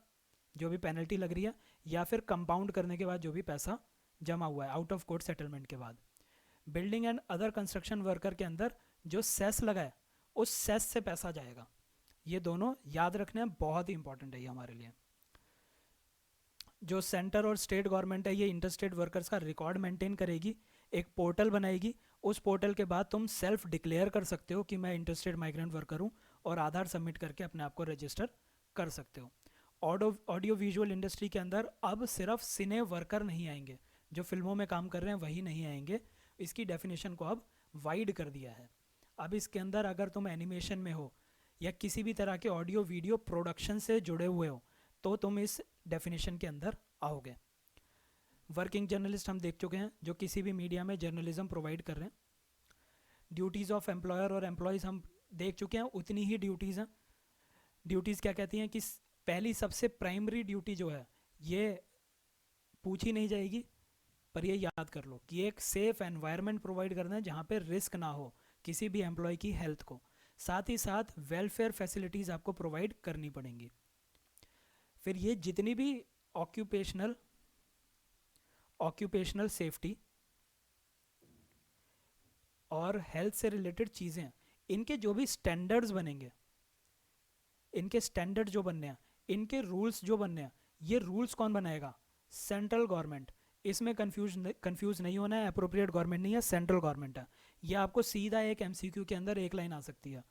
[SPEAKER 1] जो भी पेनल्टी लग रही है, या फिर कंपाउंड करने के बाद जो भी पैसा जमा हुआ है आउट ऑफ कोर्ट सेटलमेंट के बाद। Building and other construction worker के अंदर जो सेस लगा है उस सेस से पैसा जाएगा। ये दोनों याद रखने हैं, बहुत ही इंपॉर्टेंट है ये हमारे लिए। जो सेंटर और स्टेट गवर्नमेंट है ये इंटरस्टेट वर्कर्स का रिकॉर्ड मेंटेन करेगी, एक पोर्टल बनाएगी। उस पोर्टल के बाद तुम सेल्फ डिक्लेयर कर सकते हो कि मैं इंटरस्टेट माइग्रेंट वर्कर हूँ, और आधार सबमिट करके अपने आप को रजिस्टर कर सकते हो। ऑडियो विजुअल इंडस्ट्री के अंदर अब सिर्फ सिने वर्कर नहीं आएंगे, जो फिल्मों में काम कर रहे हैं वही नहीं आएंगे। इसकी डेफिनेशन को अब वाइड कर दिया है। अब इसके अंदर अगर तुम एनिमेशन में हो या किसी भी तरह के ऑडियो वीडियो प्रोडक्शन से जुड़े हुए हो तो तुम इस डेफिनेशन के अंदर आओगे। वर्किंग जर्नलिस्ट हम देख चुके हैं, जो किसी भी मीडिया में जर्नलिज्म प्रोवाइड कर रहे हैं। ड्यूटीज़ ऑफ एम्प्लॉयर और एम्प्लॉयज़ हम देख चुके हैं, उतनी ही ड्यूटीज़ हैं। ड्यूटीज़ क्या कहती हैं कि पहली सबसे प्राइमरी ड्यूटी जो है ये पूछी नहीं जाएगी, पर ये याद कर लो कि एक सेफ एनवायरनमेंट प्रोवाइड करना है जहाँ पे रिस्क ना हो किसी भी एम्प्लॉय की हेल्थ को। साथ ही साथ वेलफेयर फैसिलिटीज़ आपको प्रोवाइड करनी पड़ेंगी। फिर ये जितनी भी ऑक्यूपेशनल ऑक्यूपेशनल सेफ्टी और हेल्थ से रिलेटेड चीज़ें, इनके जो भी स्टैंडर्ड्स बनेंगे, इनके स्टैंडर्ड जो बनने हैं, इनके रूल्स जो बनने हैं, ये रूल्स कौन बनाएगा? Central government. इसमें कंफ्यूज नहीं होना है, अप्रोप्रिएट गवर्नमेंट नहीं है, सेंट्रल गवर्नमेंट है। ये आपको सीधा एक एमसीक्यू के अंदर एक लाइन आ सकती है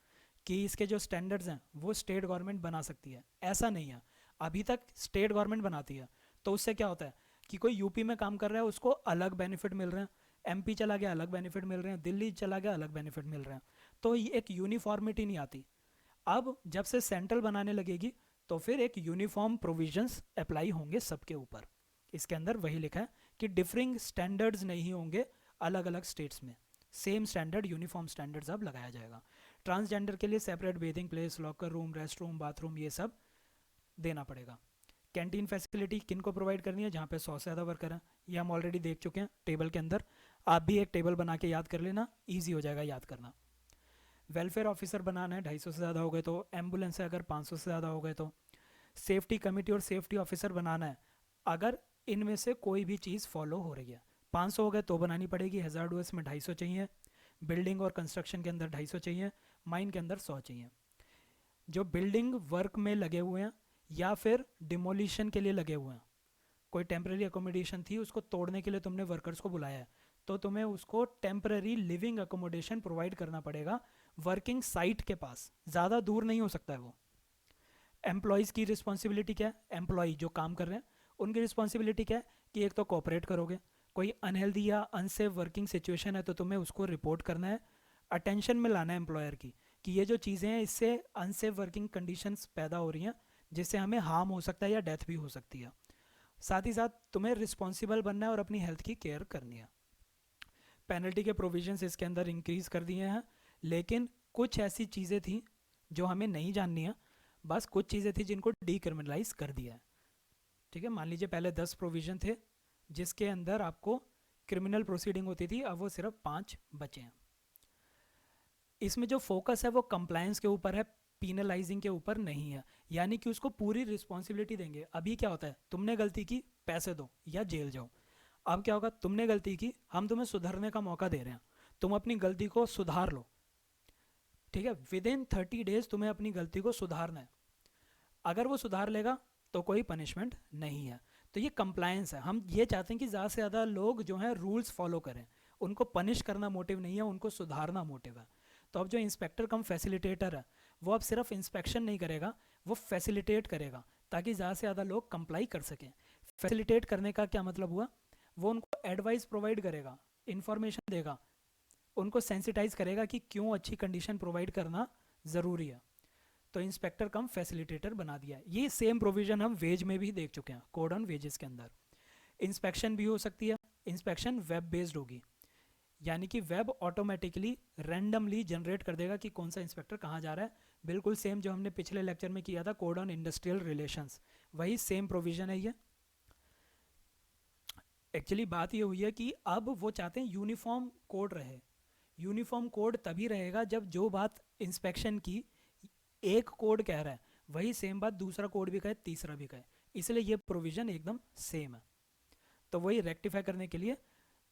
[SPEAKER 1] कि इसके जो स्टैंडर्ड्स हैं वो स्टेट गवर्नमेंट बना सकती है। ऐसा नहीं है, अभी तक स्टेट गवर्नमेंट बनाती है। तो उससे क्या होता है कि कोई यूपी में काम कर रहा है उसको अलग बेनिफिट मिल रहे हैं, एमपी चला गया अलग बेनिफिट मिल रहे हैं, दिल्ली चला गया अलग बेनिफिट मिल रहे हैं। तो ये एक यूनिफॉर्मिटी नहीं आती। अब जब से सेंट्रल बनाने लगेगी तो फिर एक यूनिफॉर्म प्रोविजंस अप्लाई होंगे सबके ऊपर। इसके अंदर वही लिखा है कि डिफरिंग स्टैंडर्ड्स नहीं होंगे अलग अलग स्टेट्स में, सेम स्टैंडर्ड यूनिफॉर्म स्टैंडर्ड्स अब लगाया जाएगा। ट्रांसजेंडर के लिए separate bathing place, locker room, rest room, bathroom, ये सब देना पड़ेगा। कैंटीन फैसिलिटी किन को प्रोवाइड करनी है? जहाँ पे 100 से ज़्यादा वर्कर हैं, ये हम ऑलरेडी देख चुके हैं टेबल के अंदर। आप भी एक टेबल बना के याद कर लेना, ईजी हो जाएगा याद करना। वेलफेयर ऑफिसर बनाना है 250 से ज़्यादा हो गए तो, एम्बुलेंस है अगर 500 से ज़्यादा हो गए तो। सेफ्टी कमेटी और सेफ्टी ऑफिसर बनाना है अगर इनमें से कोई भी चीज़ फॉलो हो रही है। 500 हो गए तो बनानी पड़ेगी, हैजार्डस में 250 चाहिए, बिल्डिंग और कंस्ट्रक्शन के अंदर 250 चाहिए, माइन के अंदर 100 चाहिए। जो बिल्डिंग वर्क में लगे हुए हैं या फिर डिमोलिशन के लिए लगे हुए हैं, कोई टेम्प्रेरी अकोमोडेशन थी उसको तोड़ने के लिए तुमने वर्कर्स को बुलाया है, तो तुम्हें उसको टेम्प्रेरी लिविंग अकोमोडेशन प्रोवाइड करना पड़ेगा वर्किंग साइट के पास, ज़्यादा दूर नहीं हो सकता है वो। एम्प्लॉयज़ की रिस्पॉन्सिबिलिटी क्या है? एम्प्लॉय जो काम कर रहे हैं उनकी रिस्पॉन्सिबिलिटी क्या है कि एक तो कोऑपरेट करोगे, कोई अनहेल्दी या अनसेफ वर्किंग सिचुएशन है तो तुम्हें उसको रिपोर्ट करना है, अटेंशन में लाना है एम्प्लॉयर की कि ये जो चीज़ें हैं इससे अनसेफ वर्किंग कंडीशंस पैदा हो रही हैं जिससे हमें हार्म हो सकता है या डेथ भी हो सकती है। साथ ही साथ तुम्हें रिस्पॉन्सिबल बनना है और अपनी हेल्थ की केयर करनी है। पेनल्टी के प्रोविजंस इसके अंदर इंक्रीज़ कर दिए हैं, लेकिन कुछ ऐसी चीज़ें थी जो हमें नहीं जाननी है, बस कुछ चीज़ें थी जिनको डीक्रिमिनलाइज कर दिया है। ठीक है, मान लीजिए पहले 10 प्रोविज़न थे जिसके अंदर आपको क्रिमिनल प्रोसीडिंग होती थी, अब वो सिर्फ 5 बचे हैं। इसमें जो फोकस है वो कंप्लायंस के ऊपर है, पीनलाइजिंग के ऊपर नहीं है, यानी कि उसको पूरी रिस्पॉन्सिबिलिटी देंगे। अभी क्या होता है, तुमने गलती की पैसे दो या जेल जाओ। अब क्या होगा, तुमने गलती की, हम तुम्हें सुधरने का मौका दे रहे हैं, तुम अपनी गलती को सुधार लो। ठीक है, विद इन 30 डेज तुम्हें अपनी गलती को सुधारना है। अगर वो सुधार लेगा तो कोई पनिशमेंट नहीं है। तो ये कंप्लायंस है, हम ये चाहते हैं कि ज़्यादा से ज़्यादा लोग जो हैं रूल्स फॉलो करें, उनको पनिश करना मोटिव नहीं है, उनको सुधारना मोटिव है। तो अब जो इंस्पेक्टर कम फैसिलिटेटर है वो अब सिर्फ इंस्पेक्शन नहीं करेगा, वो फैसिलिटेट करेगा ताकि ज़्यादा से ज़्यादा लोग कंप्लाई कर सकें। फैसिलिटेट करने का क्या मतलब हुआ, वो उनको एडवाइस प्रोवाइड करेगा, इंफॉर्मेशन देगा, उनको सेंसिटाइज करेगा कि क्यों अच्छी कंडीशन प्रोवाइड करना ज़रूरी है। तो इंस्पेक्टर कम फैसिलिटेटर बना दिया है। ये सेम प्रोविजन हम वेज में भी देख चुके हैं, कोड ऑन वेजेस के अंदर। इंस्पेक्शन भी हो सकती है, इंस्पेक्शन वेब बेस्ड होगी, यानी कि वेब ऑटोमेटिकली रैंडमली जनरेट कर देगा कि कौन सा इंस्पेक्टर कहाँ जा रहा है। बिल्कुल सेम जो हमने पिछले लेक्चर में किया था कोड ऑन इंडस्ट्रियल रिलेशंस, वही सेम प्रोविजन है ये। एक्चुअली बात ये हुई है कि अब वो चाहते हैं यूनिफॉर्म कोड रहे। यूनिफॉर्म कोड तभी रहेगा जब जो बात इंस्पेक्शन की एक कोड कह रहा है वही सेम बात दूसरा कोड भी कहे, तीसरा भी कहे, इसलिए ये प्रोविज़न एकदम सेम है। तो वही रेक्टिफाई करने के लिए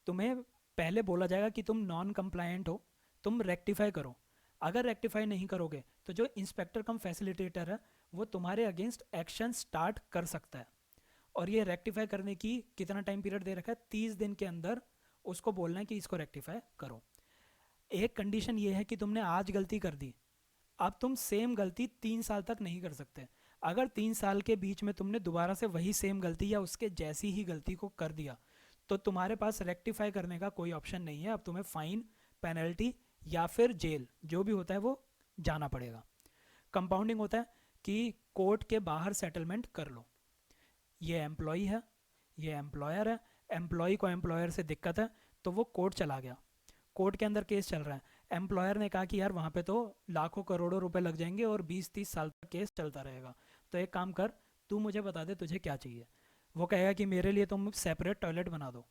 [SPEAKER 1] तुम्हें पहले बोला जाएगा कि तुम नॉन कंप्लायंट हो, तुम रेक्टिफाई करो। अगर रेक्टिफाई नहीं करोगे तो जो इंस्पेक्टर कम फैसिलिटेटर है वो तुम्हारे अगेंस्ट एक्शन स्टार्ट कर सकता है। और ये रेक्टिफाई करने की कितना टाइम पीरियड दे रखा है, 30 दिन के अंदर उसको बोलना है कि इसको रेक्टिफाई करो। एक कंडीशन ये है कि तुमने आज गलती कर दी, अब तुम सेम गलती 3 साल तक नहीं कर सकते। अगर 3 साल के बीच में तुमने दोबारा से वही सेम गलती या उसके जैसी ही गलती को कर दिया तो तुम्हारे पास रेक्टिफाई करने का कोई ऑप्शन नहीं है, अब तुम्हें फाइन, पेनल्टी या फिर जेल जो भी होता है वो जाना पड़ेगा। कंपाउंडिंग होता है कि कोर्ट के बाहर सेटलमेंट कर लो। ये एम्प्लॉय है, ये एम्प्लॉयर है, एम्प्लॉय को एम्प्लॉयर से दिक्कत है तो वो कोर्ट चला गया, कोर्ट के अंदर केस चल रहा है, एम्प्लॉयर ने कहा कि यार वहाँ पे तो लाखों करोड़ों रुपए लग जाएंगे और 20-30 साल तक केस चलता रहेगा, तो एक काम कर, तू मुझे बता दे तुझे क्या चाहिए। वो कहेगा कि मेरे लिए तुम सेपरेट टॉयलेट बना दो।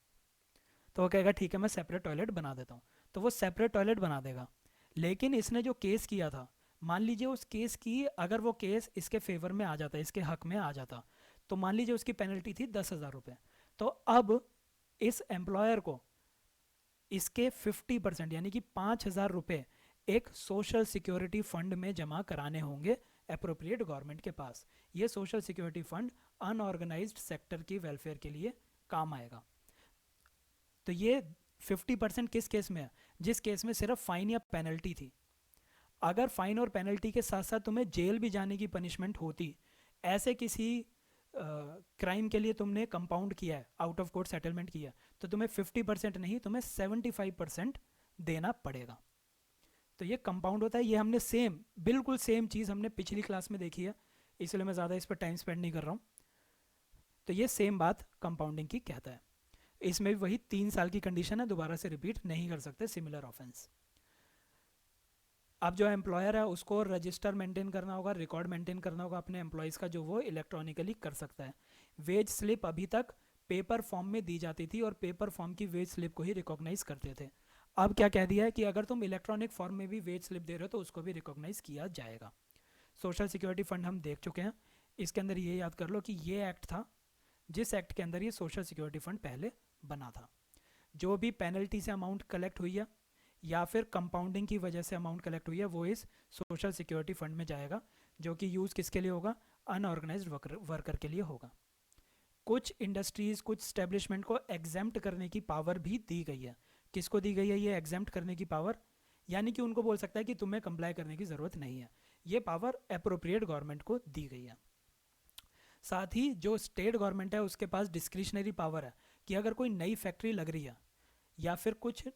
[SPEAKER 1] तो वो कहेगा ठीक है मैं सेपरेट टॉयलेट बना देता हूँ। तो वो सेपरेट टॉयलेट बना देगा। लेकिन इसने जो केस किया था, मान लीजिए उस केस की, अगर वो केस इसके फेवर में आ जाता, इसके हक में आ जाता, तो मान लीजिए उसकी पेनल्टी थी 10,000 रुपये। तो अब इस एम्प्लॉयर को इसके 50% यानी कि 5,000 रुपये एक सोशल सिक्योरिटी फंड में जमा कराने होंगे अप्रोप्रिएट गवर्नमेंट के पास। ये social security fund unorganised sector की वेलफेयर के लिए काम आएगा। तो ये 50% किस केस में है? जिस केस में सिर्फ फाइन या पेनल्टी थी। अगर फाइन और पेनल्टी के साथ साथ तुम्हें जेल भी जाने की पनिशमेंट होती, ऐसे किसी क्राइम के लिए तुमने कंपाउंड किया है, आउट ऑफ कोर्ट सेटलमेंट किया है, तो तुम्हें 50% नहीं, तुम्हें 75% देना पड़ेगा। तो ये कंपाउंड होता है। ये हमने सेम, बिल्कुल सेम चीज़ हमने पिछली क्लास में देखी है, इसलिए मैं ज़्यादा इस पर टाइम स्पेंड नहीं कर रहा हूँ। तो ये सेम बात कंपाउंडिंग की कहता है। इसमें भी वही 3 साल की कंडीशन है, दोबारा से रिपीट नहीं कर सकते सिमिलर ऑफेंस। अब जो एम्प्लॉयर है उसको रजिस्टर मेंटेन करना होगा, रिकॉर्ड मेंटेन करना होगा अपने एम्प्लॉयज़ का, जो वो इलेक्ट्रॉनिकली कर सकता है। वेज स्लिप अभी तक पेपर फॉर्म में दी जाती थी और पेपर फॉर्म की वेज स्लिप को ही रिकॉग्नाइज करते थे। अब क्या कह दिया है कि अगर तुम इलेक्ट्रॉनिक फॉर्म में भी वेज स्लिप दे रहे हो तो उसको भी रिकॉग्नाइज किया जाएगा। सोशल सिक्योरिटी फंड हम देख चुके हैं। इसके अंदर ये याद कर लो कि ये एक्ट था जिस एक्ट के अंदर ये सोशल सिक्योरिटी फंड पहले बना था। जो भी पेनल्टी से अमाउंट कलेक्ट हुई है या फिर कंपाउंडिंग की वजह से अमाउंट कलेक्ट हुई है, वो इस सोशल सिक्योरिटी फंड में जाएगा, जो कि यूज़ किसके लिए होगा? अनऑर्गेनाइज्ड वर्कर के लिए होगा। कुछ इंडस्ट्रीज़, कुछ स्टैब्लिशमेंट को एग्जेम्प्ट करने की पावर भी दी गई है। किसको दी गई है ये एग्जेम्प्ट करने की पावर? यानी कि उनको बोल सकता है कि तुम्हें कंप्लाई करने की ज़रूरत नहीं है। ये पावर अप्रोप्रिएट गवर्नमेंट को दी गई है। साथ ही जो स्टेट गवर्नमेंट है उसके पास डिस्क्रिशनरी पावर है कि अगर कोई नई फैक्ट्री लग रही है या फिर कुछ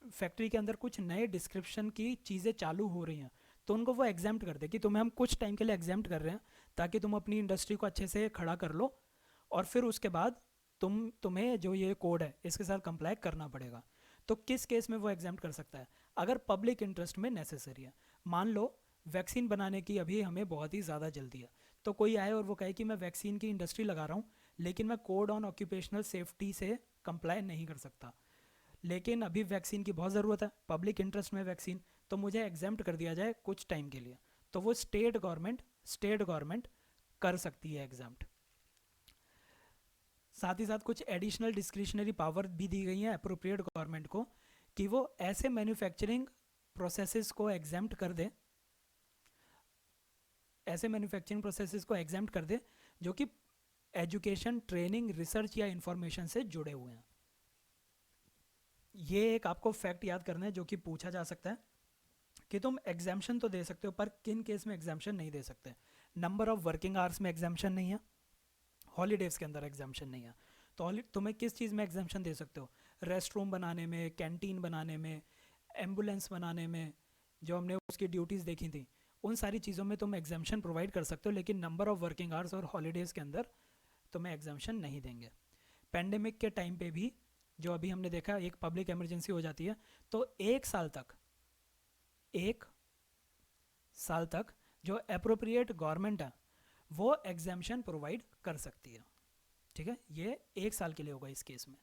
[SPEAKER 1] फैक्ट्री के अंदर कुछ नए डिस्क्रिप्शन की चीज़ें चालू हो रही हैं, तो उनको वो एग्जाम्प्ट कर दे कि तुम्हें हम कुछ टाइम के लिए एग्जाम्प्ट कर रहे हैं ताकि तुम अपनी इंडस्ट्री को अच्छे से खड़ा कर लो, और फिर उसके बाद तुम्हें जो ये कोड है इसके साथ कंप्लाई करना पड़ेगा। तो किस केस में वो एग्जाम्प्ट कर सकता है? अगर पब्लिक इंटरेस्ट में नेसेसरी है। मान लो वैक्सीन बनाने की अभी हमें बहुत ही ज़्यादा जल्दी है, तो कोई आए और वो कहे कि मैं वैक्सीन की इंडस्ट्री लगा रहा हूँ लेकिन मैं कोड ऑन ऑक्यूपेशनल सेफ्टी से कंप्लाई नहीं कर सकता, लेकिन अभी वैक्सीन की बहुत ज़रूरत है, पब्लिक इंटरेस्ट में वैक्सीन, तो मुझे एग्जाम्प्ट कर दिया जाए कुछ टाइम के लिए। तो वो स्टेट गवर्नमेंट कर सकती है एग्जाम्प्ट। साथ ही साथ कुछ एडिशनल डिस्क्रिशनरी पावर भी दी गई हैं अप्रोप्रिएट गवर्नमेंट को कि वो ऐसे मैन्युफैक्चरिंग प्रोसेसेस को एग्जाम्प्ट कर दे, ऐसे मैन्युफैक्चरिंग प्रोसेसेस को एग्जाम्प्ट कर दे जो कि एजुकेशन, ट्रेनिंग, रिसर्च या इंफॉर्मेशन से जुड़े हुए हैं। ये एक आपको फैक्ट याद करना है जो कि पूछा जा सकता है कि तुम एग्जाम्शन तो दे सकते हो पर किन केस में एग्जाम्शन नहीं दे सकते। नंबर ऑफ वर्किंग आवर्स में एग्जाम्शन नहीं है, हॉलीडेज़ के अंदर एग्जाम्शन नहीं है। तो तुम्हें किस चीज़ में एग्जाम्शन दे सकते हो? रेस्ट रूम बनाने में, कैंटीन बनाने में, एम्बुलेंस बनाने में, जो हमने उसकी ड्यूटीज़ देखी थी, उन सारी चीज़ों में तुम एग्जाम्शन प्रोवाइड कर सकते हो, लेकिन नंबर ऑफ वर्किंग आवर्स और हॉलीडेज़ के अंदर तुम्हें एग्जाम्शन नहीं देंगे। पेंडेमिक के टाइम पे भी जो अभी हमने देखा, एक पब्लिक इमरजेंसी हो जाती है तो 1 साल तक जो अप्रोप्रिएट गवर्नमेंट है वो एग्जाम्शन प्रोवाइड कर सकती है। ठीक है, ये 1 साल के लिए होगा इस केस में।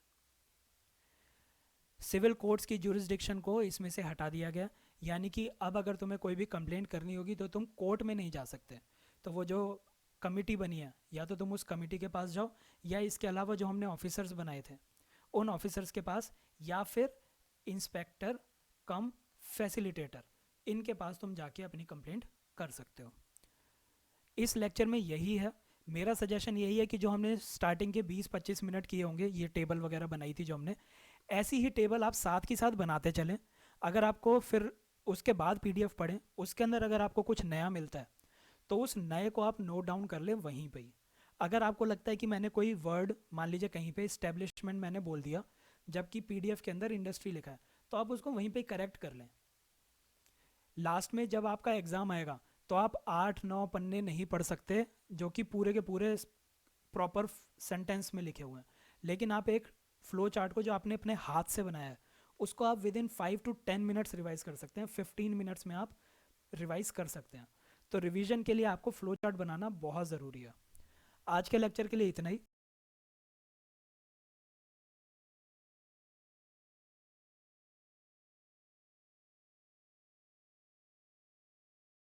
[SPEAKER 1] सिविल कोर्ट्स की जुरिस्डिक्शन को इसमें से हटा दिया गया, यानी कि अब अगर तुम्हें कोई भी कंप्लेंट करनी होगी तो तुम कोर्ट में नहीं जा सकते। तो वो जो कमिटी बनी है, या तो तुम उस कमिटी के पास जाओ, या इसके अलावा जो हमने ऑफिसर्स बनाए थे उन ऑफिसर्स के पास, या फिर इंस्पेक्टर कम फैसिलिटेटर, इनके पास तुम जाके अपनी कंप्लेंट कर सकते हो। इस लेक्चर में यही है। मेरा सजेशन यही है कि जो हमने स्टार्टिंग के 20-25 मिनट किए होंगे, ये टेबल वगैरह बनाई थी जो हमने, ऐसी ही टेबल आप साथ के साथ बनाते चलें। अगर आपको फिर उसके बाद पीडीएफ पढ़ें, उसके अंदर अगर आपको कुछ नया मिलता है तो उस नए को आप नोट डाउन कर लें वहीं पे ही। अगर आपको लगता है कि मैंने कोई वर्ड, मान लीजिए कहीं पे इस्टेब्लिशमेंट मैंने बोल दिया जबकि पीडीएफ के अंदर इंडस्ट्री लिखा है, तो आप उसको वहीं पे करेक्ट कर लें। लास्ट में जब आपका एग्ज़ाम आएगा तो आप 8-9 पन्ने नहीं पढ़ सकते जो कि पूरे के पूरे प्रॉपर सेंटेंस में लिखे हुए हैं, लेकिन आप एक फ्लो चार्ट को जो आपने अपने हाथ से बनाया है उसको आप with in 5 to 10 minutes revise कर सकते हैं, 15 मिनट्स में आप रिवाइज कर सकते हैं। तो रिवीजन के लिए आपको फ्लो चार्ट बनाना बहुत ज़रूरी है। आज के लेक्चर के लिए इतना ही।